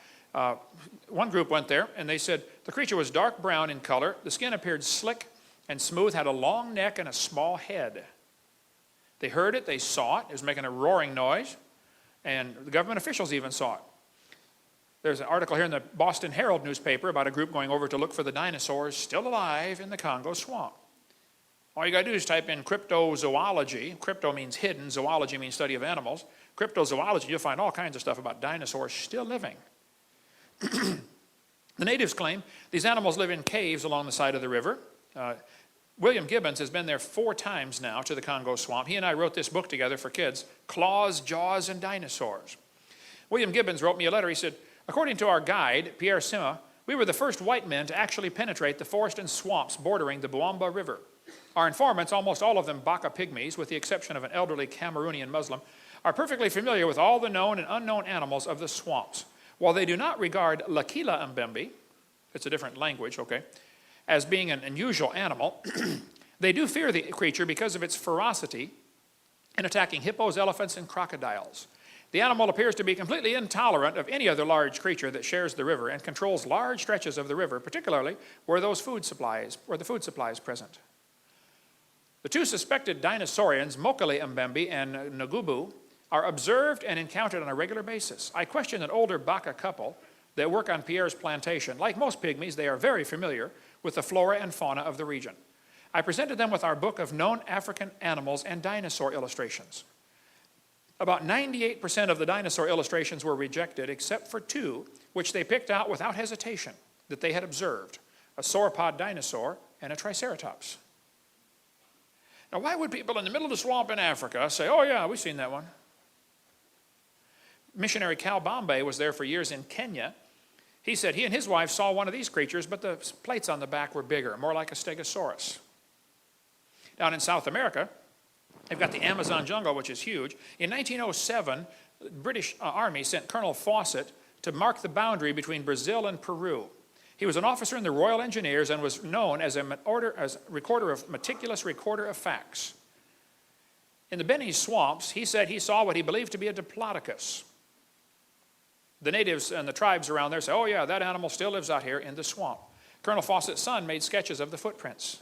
One group went there, and they said the creature was dark brown in color. The skin appeared slick and smooth, had a long neck and a small head. They heard it, they saw it. It was making a roaring noise. And the government officials even saw it. There's an article here in the Boston Herald newspaper about a group going over to look for the dinosaurs still alive in the Congo swamp. All you got to do is type in cryptozoology. Crypto means hidden. Zoology means study of animals. Cryptozoology, you'll find all kinds of stuff about dinosaurs still living. The natives claim these animals live in caves along the side of the river. William Gibbons has been there 4 times now to the Congo swamp. He and I wrote this book together for kids, Claws, Jaws, and Dinosaurs. William Gibbons wrote me a letter. He said, according to our guide, Pierre Sima, we were the first white men to actually penetrate the forest and swamps bordering the Buamba River. Our informants, almost all of them Baka pygmies, with the exception of an elderly Cameroonian Muslim, are perfectly familiar with all the known and unknown animals of the swamps. While they do not regard Lakila Mbembe, it's a different language, okay, as being an unusual animal, they do fear the creature because of its ferocity in attacking hippos, elephants, and crocodiles. The animal appears to be completely intolerant of any other large creature that shares the river and controls large stretches of the river, particularly where the food supply is present. The 2 suspected dinosaurians, Mokele Mbembe and Ngubu, are observed and encountered on a regular basis. I questioned an older Baka couple that work on Pierre's plantation. Like most pygmies, they are very familiar with the flora and fauna of the region. I presented them with our book of known African animals and dinosaur illustrations. About 98% of the dinosaur illustrations were rejected, except for two, which they picked out without hesitation, that they had observed: a sauropod dinosaur and a triceratops. Now, why would people in the middle of the swamp in Africa say, oh yeah, we've seen that one? Missionary Cal Bombay was there for years in Kenya. He said he and his wife saw one of these creatures, but the plates on the back were bigger, more like a stegosaurus. Down in South America, they've got the Amazon jungle, which is huge. In 1907, the British Army sent Colonel Fawcett to mark the boundary between Brazil and Peru. He was an officer in the Royal Engineers and was known as a meticulous recorder of facts. In the Beni swamps, he said he saw what he believed to be a diplodocus. The natives and the tribes around there say, oh yeah, that animal still lives out here in the swamp. Colonel Fawcett's son made sketches of the footprints.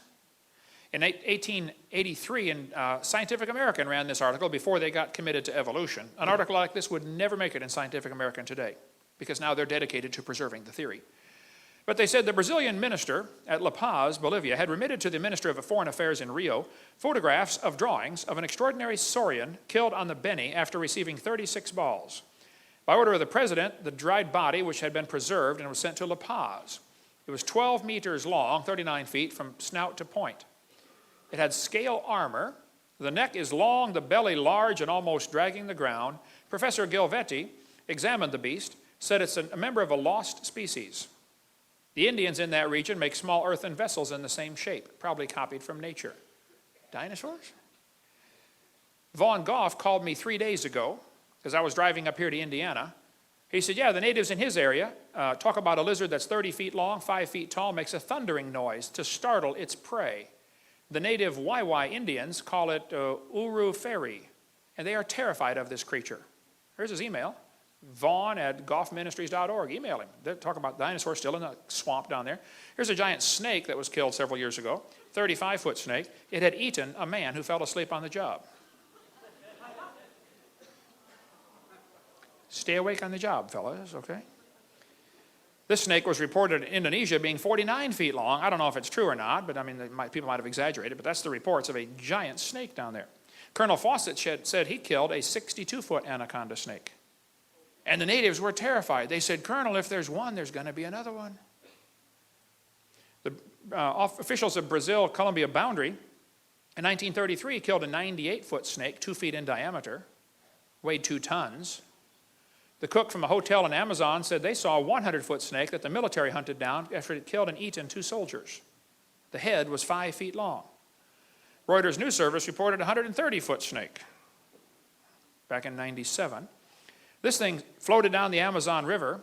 In 1883, Scientific American ran this article before they got committed to evolution. An article like this would never make it in Scientific American today, because now they're dedicated to preserving the theory. But they said the Brazilian minister at La Paz, Bolivia, had remitted to the Minister of Foreign Affairs in Rio photographs of drawings of an extraordinary saurian killed on the Beni after receiving 36 balls. By order of the president, the dried body, which had been preserved and was sent to La Paz. It was 12 meters long, 39 feet from snout to point. It had scale armor. The neck is long, the belly large and almost dragging the ground. Professor Gilvetti examined the beast, said it's a member of a lost species. The Indians in that region make small earthen vessels in the same shape, probably copied from nature. Dinosaurs? Vaughn Goff called me 3 days ago, because I was driving up here to Indiana. He said, yeah, the natives in his area talk about a lizard that's 30 feet long, 5 feet tall, makes a thundering noise to startle its prey. The native Waiwai Indians call it Uru Feri, and they are terrified of this creature. Here's his email, vaughn@goffministries.org. Email him. They talk about dinosaurs still in the swamp down there. Here's a giant snake that was killed several years ago, 35-foot snake. It had eaten a man who fell asleep on the job. Stay awake on the job, fellas, okay? This snake was reported in Indonesia being 49 feet long. I don't know if it's true or not, but I mean, people might have exaggerated, but that's the reports of a giant snake down there. Colonel Fawcett said he killed a 62-foot anaconda snake. And the natives were terrified. They said, Colonel, if there's one, there's going to be another one. The officials of Brazil-Colombia boundary in 1933 killed a 98-foot snake, 2 feet in diameter, weighed 2 tons. The cook from a hotel in Amazon said they saw a 100-foot snake that the military hunted down after it killed and eaten 2 soldiers. The head was 5 feet long. Reuters News Service reported a 130-foot snake back in 97. This thing floated down the Amazon River.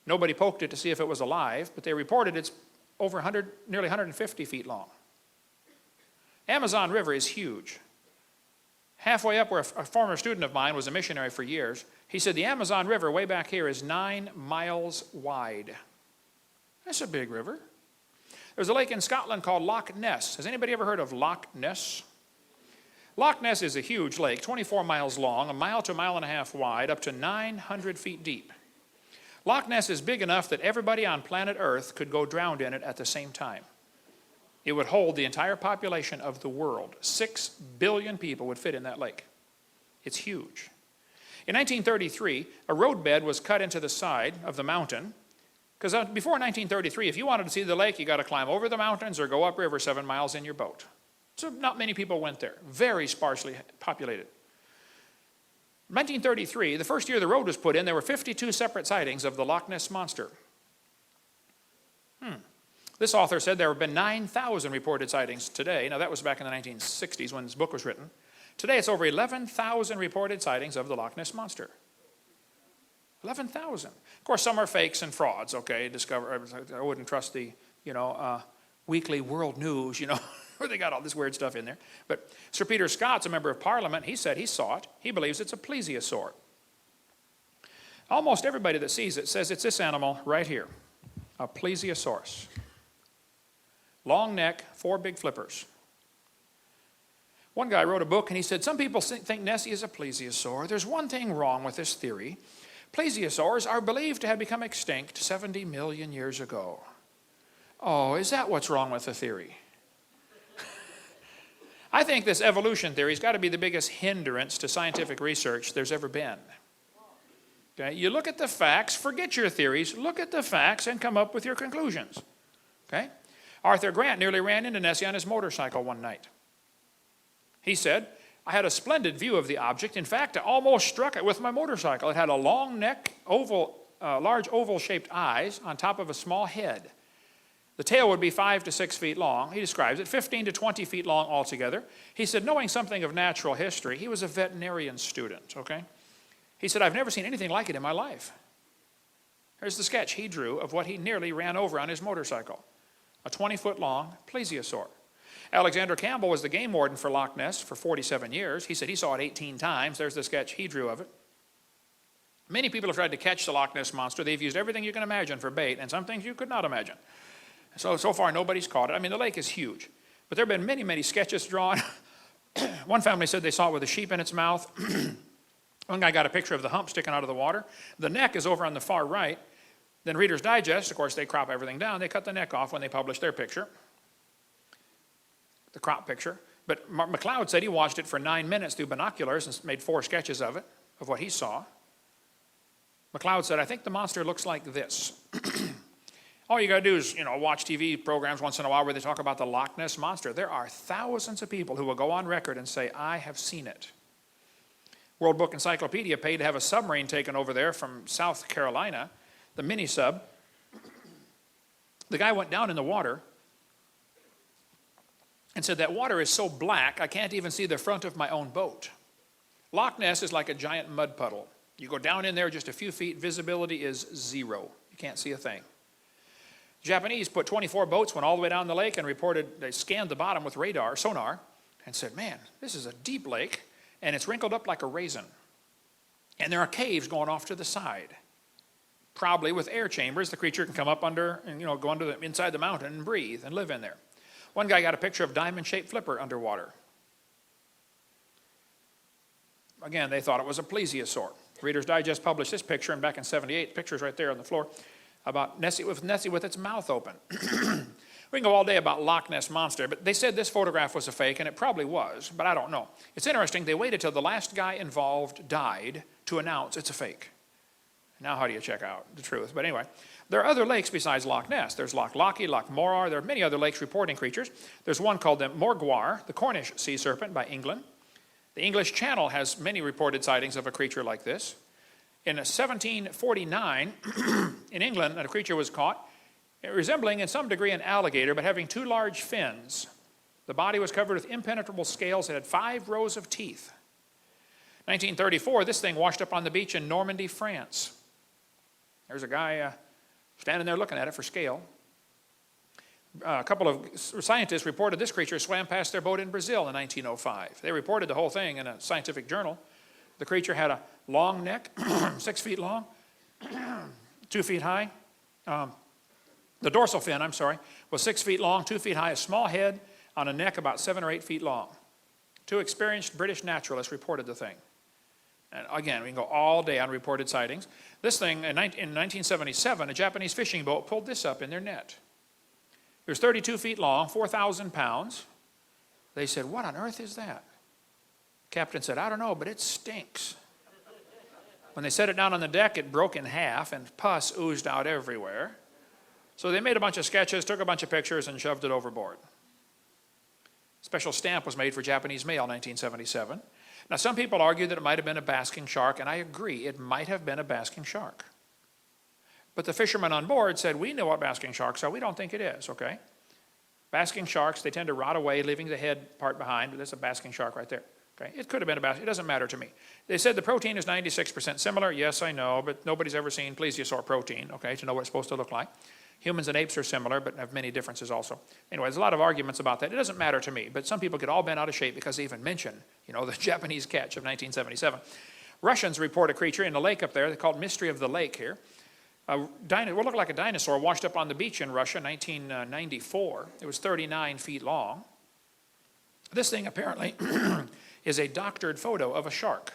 Nobody poked it to see if it was alive, but they reported it's over nearly 150 feet long. Amazon River is huge. Halfway up where a former student of mine was a missionary for years, he said the Amazon River way back here is 9 miles wide. That's a big river. There's a lake in Scotland called Loch Ness. Has anybody ever heard of Loch Ness? Loch Ness is a huge lake, 24 miles long, 1 mile to 1.5 miles wide, up to 900 feet deep. Loch Ness is big enough that everybody on planet Earth could go drowned in it at the same time. It would hold the entire population of the world. 6 billion people would fit in that lake. It's huge. In 1933, a roadbed was cut into the side of the mountain, because before 1933, if you wanted to see the lake, you got to climb over the mountains or go upriver 7 miles in your boat. So not many people went there. Very sparsely populated. In 1933, the first year the road was put in, there were 52 separate sightings of the Loch Ness Monster. This author said there have been 9,000 reported sightings today. Now that was back in the 1960s when this book was written. Today it's over 11,000 reported sightings of the Loch Ness Monster. 11,000. Of course, some are fakes and frauds, okay? I wouldn't trust the, Weekly World News, where they got all this weird stuff in there. But Sir Peter Scott's a member of Parliament. He said he saw it. He believes it's a plesiosaur. Almost everybody that sees it says it's this animal right here, a plesiosaurus. Long neck, 4 big flippers. One guy wrote a book and he said, some people think Nessie is a plesiosaur. There's one thing wrong with this theory. Plesiosaurs are believed to have become extinct 70 million years ago. Oh, is that what's wrong with the theory? I think this evolution theory has got to be the biggest hindrance to scientific research there's ever been. Okay? You look at the facts, forget your theories, look at the facts and come up with your conclusions. Okay? Arthur Grant nearly ran into Nessie on his motorcycle one night. He said, I had a splendid view of the object. In fact, I almost struck it with my motorcycle. It had a long neck, large oval-shaped eyes on top of a small head. The tail would be 5 to 6 feet long. He describes it, 15 to 20 feet long altogether. He said, knowing something of natural history, he was a veterinarian student, okay? He said, I've never seen anything like it in my life. Here's the sketch he drew of what he nearly ran over on his motorcycle. A 20-foot-long plesiosaur. Alexander Campbell was the game warden for Loch Ness for 47 years. He said he saw it 18 times. There's the sketch he drew of it. Many people have tried to catch the Loch Ness monster. They've used everything you can imagine for bait, and some things you could not imagine. So far, nobody's caught it. I mean, the lake is huge. But there have been many, many sketches drawn. One family said they saw it with a sheep in its mouth. One guy got a picture of the hump sticking out of the water. The neck is over on the far right. Then Reader's Digest, of course, they crop everything down. They cut the neck off when they publish their picture. The crop picture. But McLeod said he watched it for 9 minutes through binoculars and made 4 sketches of it, of what he saw. McLeod said, I think the monster looks like this. All you got to do is, watch TV programs once in a while where they talk about the Loch Ness monster. There are thousands of people who will go on record and say, I have seen it. World Book Encyclopedia paid to have a submarine taken over there from South Carolina, the mini sub. The guy went down in the water and said, that water is so black, I can't even see the front of my own boat. Loch Ness is like a giant mud puddle. You go down in there just a few feet, visibility is 0. You can't see a thing. Japanese put 24 boats, went all the way down the lake and reported, they scanned the bottom with sonar, and said, man, this is a deep lake, and it's wrinkled up like a raisin. And there are caves going off to the side. Probably with air chambers, the creature can come up under, and go under inside the mountain and breathe and live in there. One guy got a picture of diamond-shaped flipper underwater. Again, they thought it was a plesiosaur. Reader's Digest published this picture, and back in '78, pictures right there on the floor, about Nessie with its mouth open. We can go all day about Loch Ness Monster, but they said this photograph was a fake, and it probably was, but I don't know. It's interesting, they waited till the last guy involved died to announce it's a fake. Now how do you check out the truth? But anyway, there are other lakes besides Loch Ness. There's Loch Lochy, Loch Morar. There are many other lakes reporting creatures. There's one called the Morgwar, the Cornish sea serpent by England. The English Channel has many reported sightings of a creature like this. In 1749, in England, a creature was caught resembling in some degree an alligator, but having 2 large fins. The body was covered with impenetrable scales. It had 5 rows of teeth. 1934, this thing washed up on the beach in Normandy, France. There's a guy standing there looking at it for scale. A couple of scientists reported this creature swam past their boat in Brazil in 1905. They reported the whole thing in a scientific journal. The creature had a long neck, 6 feet long, 2 feet high. The dorsal fin, was 6 feet long, 2 feet high, a small head on a neck about 7 or 8 feet long. 2 experienced British naturalists reported the thing. And again, we can go all day on reported sightings. This thing, in 1977, a Japanese fishing boat pulled this up in their net. It was 32 feet long, 4,000 pounds. They said, what on earth is that? Captain said, I don't know, but it stinks. When they set it down on the deck, it broke in half and pus oozed out everywhere. So they made a bunch of sketches, took a bunch of pictures, and shoved it overboard. A special stamp was made for Japanese mail in 1977. Now, some people argue that it might have been a basking shark, and I agree, it might have been a basking shark. But the fishermen on board said, we know what basking sharks are, we don't think it is, okay? Basking sharks, they tend to rot away, leaving the head part behind, but there's a basking shark right there. Okay, it could have been a basking, it doesn't matter to me. They said the protein is 96% similar. Yes, I know, but nobody's ever seen plesiosaur protein, okay, to know what it's supposed to look like. Humans and apes are similar, but have many differences also. Anyway, there's a lot of arguments about that. It doesn't matter to me, but some people get all bent out of shape because they even mention, the Japanese catch of 1977. Russians report a creature in the lake up there. They call it Mystery of the Lake here. What looked like a dinosaur washed up on the beach in Russia in 1994. It was 39 feet long. This thing apparently is a doctored photo of a shark.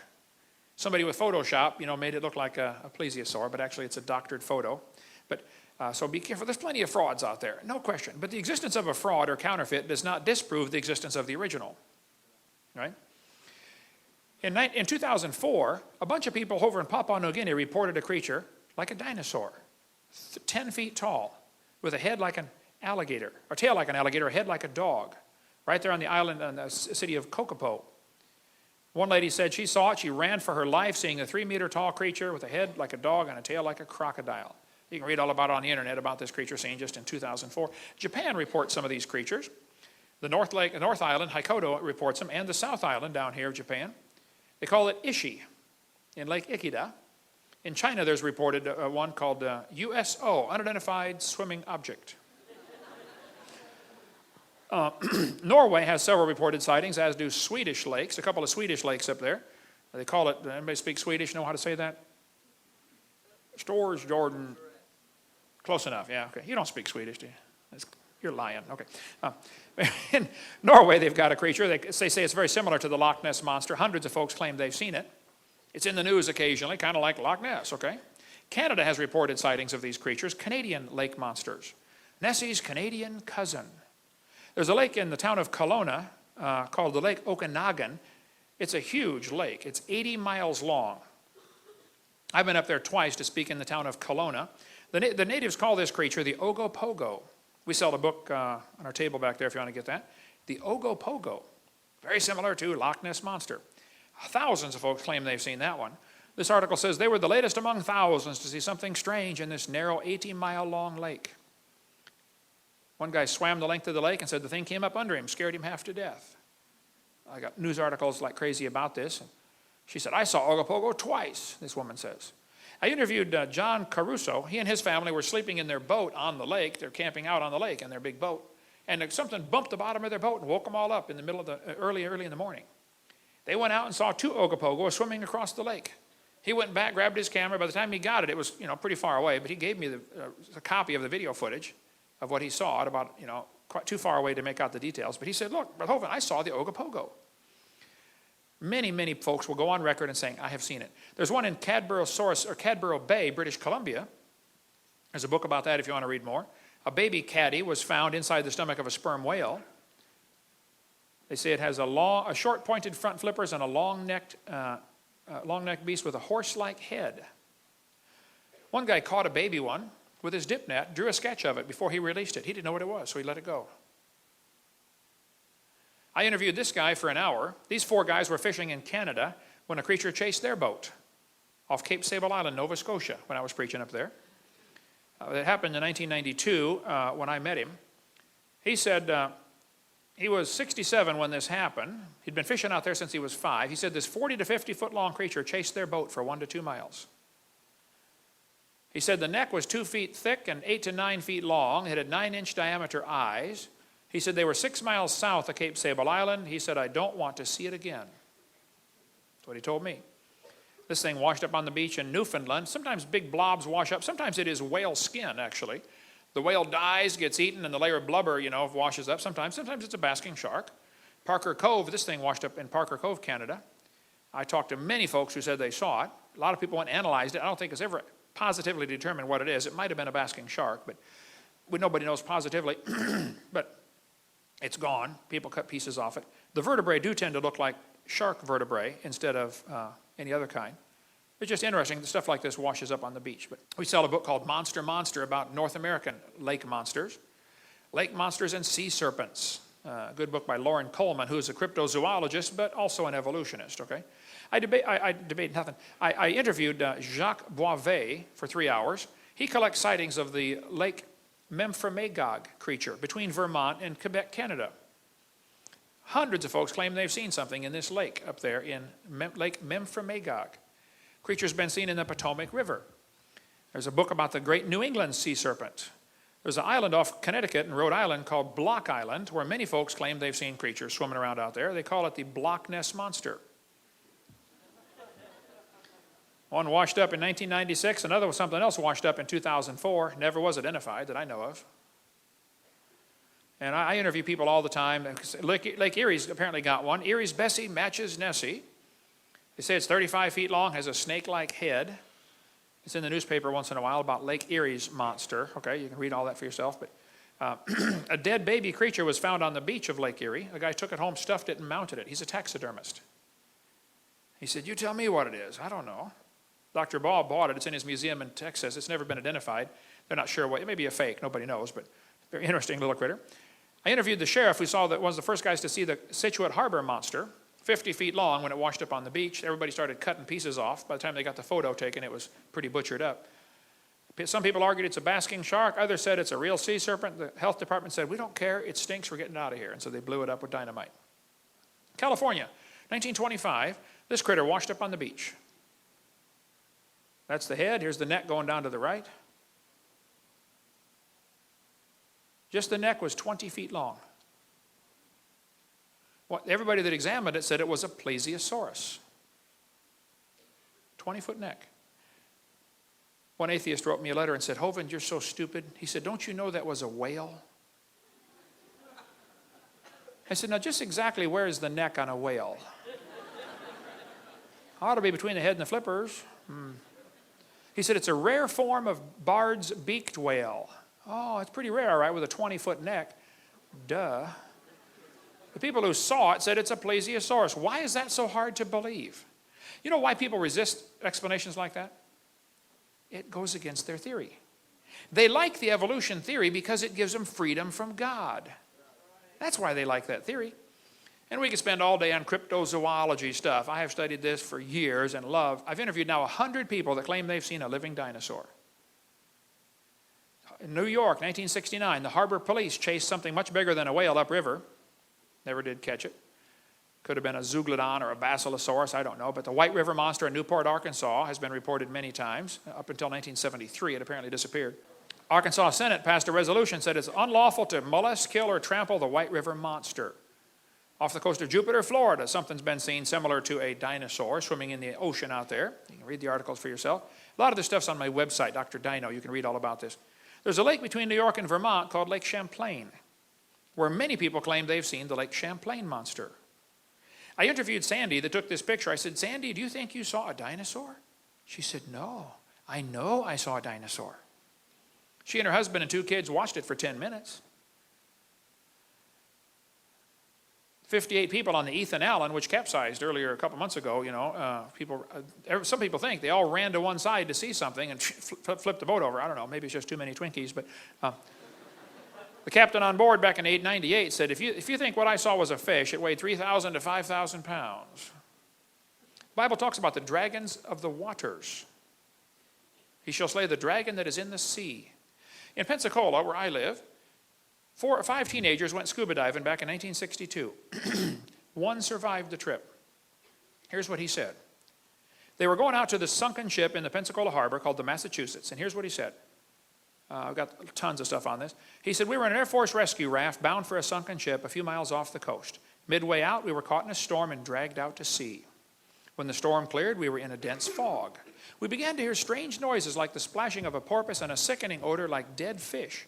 Somebody with Photoshop, made it look like a plesiosaur, but actually it's a doctored photo. But so be careful. There's plenty of frauds out there, no question. But the existence of a fraud or counterfeit does not disprove the existence of the original, right? In 2004, a bunch of people over in Papua New Guinea reported a creature like a dinosaur, 10 feet tall, with a head like an alligator, or tail like an alligator, a head like a dog, right there on the island in the city of Kokopo. One lady said she saw it. She ran for her life, seeing a 3-meter-tall creature with a head like a dog and a tail like a crocodile. You can read all about it on the internet about this creature seen just in 2004. Japan reports some of these creatures. The North Island, Hokkaido, reports them, and the South Island down here of Japan. They call it Ishi in Lake Ikeda. In China, there's reported one called USO, Unidentified Swimming Object. Norway has several reported sightings, as do Swedish lakes, a couple of Swedish lakes up there. They call it, anybody speak Swedish, know how to say that? Stores, Jordan. Close enough, yeah, okay. You don't speak Swedish, do you? You're lying, okay. In Norway, they've got a creature. They say it's very similar to the Loch Ness Monster. Hundreds of folks claim they've seen it. It's in the news occasionally, kind of like Loch Ness, okay? Canada has reported sightings of these creatures, Canadian lake monsters. Nessie's Canadian cousin. There's a lake in the town of Kelowna called the Lake Okanagan. It's a huge lake. It's 80 miles long. I've been up there twice to speak in the town of Kelowna. The natives call this creature the Ogopogo. We sell a book on our table back there if you want to get that. The Ogopogo. Very similar to Loch Ness Monster. Thousands of folks claim they've seen that one. This article says they were the latest among thousands to see something strange in this narrow 80-mile-long lake. One guy swam the length of the lake and said the thing came up under him, scared him half to death. I got news articles like crazy about this. She said, I saw Ogopogo twice, this woman says. I interviewed John Caruso. He and his family were sleeping in their boat on the lake. They're camping out on the lake in their big boat. And something bumped the bottom of their boat and woke them all up in the middle of the early in the morning. They went out and saw 2 Ogopogos swimming across the lake. He went back, grabbed his camera. By the time he got it, it was pretty far away. But he gave me a copy of the video footage of what he saw at about quite too far away to make out the details. But he said, look, Brother Hovind, I saw the Ogopogo. Many folks will go on record and saying, I have seen it. There's one in Cadborough Bay, British Columbia. There's a book about that if you want to read more. A baby caddy was found inside the stomach of a sperm whale. They say it has a short pointed front flippers and a long-necked beast with a horse-like head. One guy caught a baby one with his dip net, drew a sketch of it before he released it. He didn't know what it was, so he let it go. I interviewed this guy for an hour. These 4 guys were fishing in Canada when a creature chased their boat off Cape Sable Island, Nova Scotia, when I was preaching up there. It happened in 1992 when I met him. He said he was 67 when this happened. He'd been fishing out there since he was 5. He said this 40 to 50 foot long creature chased their boat for 1 to 2 miles. He said the neck was 2 feet thick and 8 to 9 feet long. It had 9-inch diameter eyes. He said they were 6 miles south of Cape Sable Island. He said, I don't want to see it again. That's what he told me. This thing washed up on the beach in Newfoundland. Sometimes big blobs wash up. Sometimes it is whale skin, actually. The whale dies, gets eaten, and the layer of blubber, washes up. Sometimes it's a basking shark. Parker Cove, this thing washed up in Parker Cove, Canada. I talked to many folks who said they saw it. A lot of people went and analyzed it. I don't think it's ever positively determined what it is. It might have been a basking shark, but nobody knows positively. But it's gone. People cut pieces off it. The vertebrae do tend to look like shark vertebrae instead of any other kind. It's just interesting that stuff like this washes up on the beach. But we sell a book called Monster about North American lake monsters. Lake monsters and sea serpents. A good book by Lauren Coleman, who is a cryptozoologist, but also an evolutionist, okay? I interviewed Jacques Boisvet for 3 hours. He collects sightings of the Lake Memphremagog creature between Vermont and Quebec, Canada. Hundreds of folks claim they've seen something in this lake up there in Lake Memphremagog. Creature's been seen in the Potomac River. There's a book about the great New England sea serpent. There's an island off Connecticut and Rhode Island called Block Island, where many folks claim they've seen creatures swimming around out there. They call it the Loch Ness Monster. One washed up in 1996, another was something else washed up in 2004, never was identified that I know of. And I interview people all the time. Lake Erie's apparently got one. Erie's Bessie matches Nessie. They say it's 35 feet long, has a snake-like head. It's in the newspaper once in a while about Lake Erie's monster. Okay, you can read all that for yourself. But a dead baby creature was found on the beach of Lake Erie. A guy took it home, stuffed it, and mounted it. He's a taxidermist. He said, you tell me what it is. I don't know. Dr. Ball bought it. It's in his museum in Texas. It's never been identified. They're not sure what. It may be a fake. Nobody knows, but very interesting little critter. I interviewed the sheriff who saw that was the first guys to see the Scituate Harbor monster, 50 feet long when it washed up on the beach. Everybody started cutting pieces off. By the time they got the photo taken, it was pretty butchered up. Some people argued it's a basking shark. Others said it's a real sea serpent. The health department said, we don't care. It stinks. We're getting it out of here. And so they blew it up with dynamite. California, 1925, this critter washed up on the beach. That's the head. Here's the neck going down to the right. Just the neck was 20 feet long. Everybody that examined it said it was a plesiosaurus. 20-foot neck. One atheist wrote me a letter and said, Hovind, you're so stupid. He said, don't you know that was a whale? I said, now just exactly where is the neck on a whale? Ought to be between the head and the flippers. He said, it's a rare form of Bard's beaked whale. Oh, it's pretty rare, all right, with a 20-foot neck. Duh. The people who saw it said it's a plesiosaurus. Why is that so hard to believe? You know why people resist explanations like that? It goes against their theory. They like the evolution theory because it gives them freedom from God. That's why they like that theory. And we could spend all day on cryptozoology stuff. I have studied this for years and love. I've interviewed now 100 people that claim they've seen a living dinosaur. In New York, 1969, the harbor police chased something much bigger than a whale upriver. Never did catch it. Could have been a zeuglodon or a basilosaurus, I don't know. But the White River monster in Newport, Arkansas has been reported many times. Up until 1973, it apparently disappeared. Arkansas Senate passed a resolution that said it's unlawful to molest, kill, or trample the White River monster. Off the coast of Jupiter, Florida, something's been seen similar to a dinosaur swimming in the ocean out there. You can read the articles for yourself. A lot of this stuff's on my website, Dr. Dino. You can read all about this. There's a lake between New York and Vermont called Lake Champlain, where many people claim they've seen the Lake Champlain monster. I interviewed Sandy that took this picture. I said, Sandy, do you think you saw a dinosaur? She said, no, I know I saw a dinosaur. She and her husband and 2 kids watched it for 10 minutes. 58 people on the Ethan Allen, which capsized earlier a couple months ago, some people think they all ran to one side to see something and flipped the boat over. I don't know, maybe it's just too many Twinkies, but the captain on board back in 1898 said, if you think what I saw was a fish, it weighed 3,000 to 5,000 pounds. The Bible talks about the dragons of the waters. He shall slay the dragon that is in the sea. In Pensacola, where I live, 4 or 5 teenagers went scuba diving back in 1962. One survived the trip. Here's what he said. They were going out to the sunken ship in the Pensacola harbor called the Massachusetts, and here's what he said. I've got tons of stuff on this. He said, we were in an Air Force rescue raft bound for a sunken ship a few miles off the coast. Midway out, we were caught in a storm and dragged out to sea. When the storm cleared, we were in a dense fog. We began to hear strange noises like the splashing of a porpoise and a sickening odor like dead fish.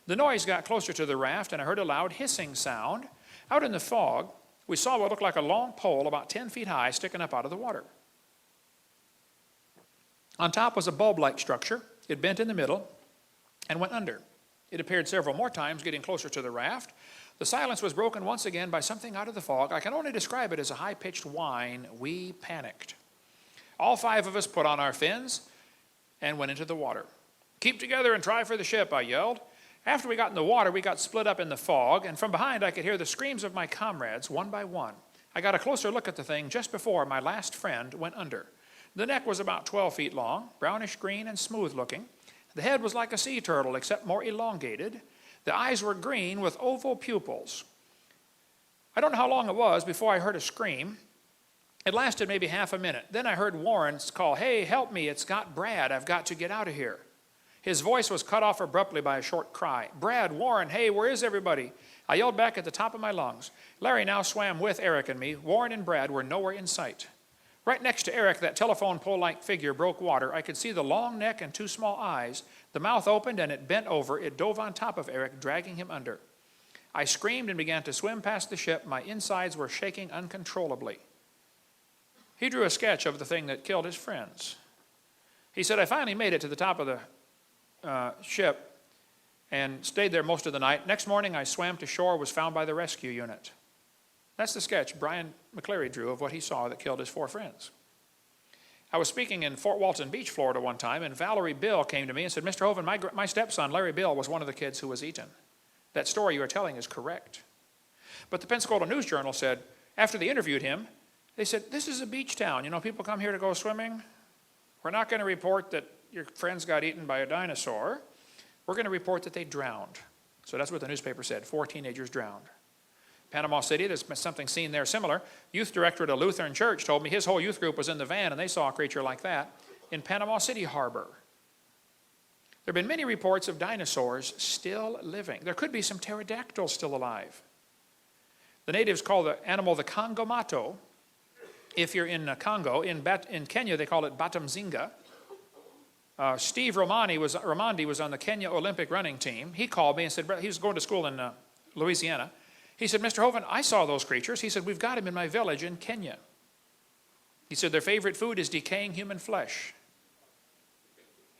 The noise got closer to the raft, and I heard a loud hissing sound. Out in the fog, we saw what looked like a long pole about 10 feet high sticking up out of the water. On top was a bulb-like structure. It bent in the middle and went under. It appeared several more times, getting closer to the raft. The silence was broken once again by something out of the fog. I can only describe it as a high-pitched whine. We panicked. All 5 of us put on our fins and went into the water. Keep together and try for the ship, I yelled. After we got in the water, we got split up in the fog, and from behind I could hear the screams of my comrades one by one. I got a closer look at the thing just before my last friend went under. The neck was about 12 feet long, brownish green and smooth looking. The head was like a sea turtle, except more elongated. The eyes were green with oval pupils. I don't know how long it was before I heard a scream. It lasted maybe half a minute. Then I heard Warren's call, hey, help me, it's got Brad, I've got to get out of here. His voice was cut off abruptly by a short cry. Brad, Warren, hey, where is everybody? I yelled back at the top of my lungs. Larry now swam with Eric and me. Warren and Brad were nowhere in sight. Right next to Eric, that telephone pole-like figure broke water. I could see the long neck and 2 small eyes. The mouth opened and it bent over. It dove on top of Eric, dragging him under. I screamed and began to swim past the ship. My insides were shaking uncontrollably. He drew a sketch of the thing that killed his friends. He said, I finally made it to the top of the ship and stayed there most of the night. Next morning, I swam to shore, was found by the rescue unit. That's the sketch Brian McCleary drew of what he saw that killed his 4 friends. I was speaking in Fort Walton Beach, Florida one time, and Valerie Bill came to me and said, Mr. Hovind, my stepson, Larry Bill, was one of the kids who was eaten. That story you are telling is correct. But the Pensacola News Journal said, after they interviewed him, they said, this is a beach town. You know, people come here to go swimming. We're not going to report that your friends got eaten by a dinosaur. We're going to report that they drowned. So that's what the newspaper said, 4 teenagers drowned. Panama City, there's something seen there similar. Youth director at a Lutheran church told me his whole youth group was in the van and they saw a creature like that in Panama City Harbor. There have been many reports of dinosaurs still living. There could be some pterodactyls still alive. The natives call the animal the Congomato. If you're in Congo, in Kenya they call it Batamzinga. Steve Romandi was on the Kenya Olympic running team. He called me and said, he was going to school in Louisiana. He said, Mr. Hovind, I saw those creatures. He said, we've got them in my village in Kenya. He said, their favorite food is decaying human flesh.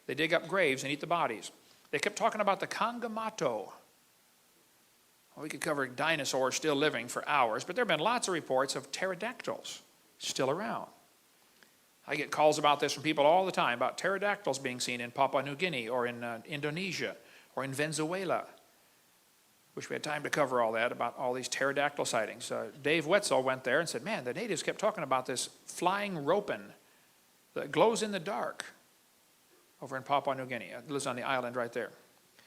They dig up graves and eat the bodies. They kept talking about the Congomato. Well, we could cover dinosaurs still living for hours, but there have been lots of reports of pterodactyls still around. I get calls about this from people all the time, about pterodactyls being seen in Papua New Guinea or in Indonesia or in Venezuela. Wish we had time to cover all that, about all these pterodactyl sightings. Dave Wetzel went there and said, man, the natives kept talking about this flying ropin that glows in the dark over in Papua New Guinea. It lives on the island right there.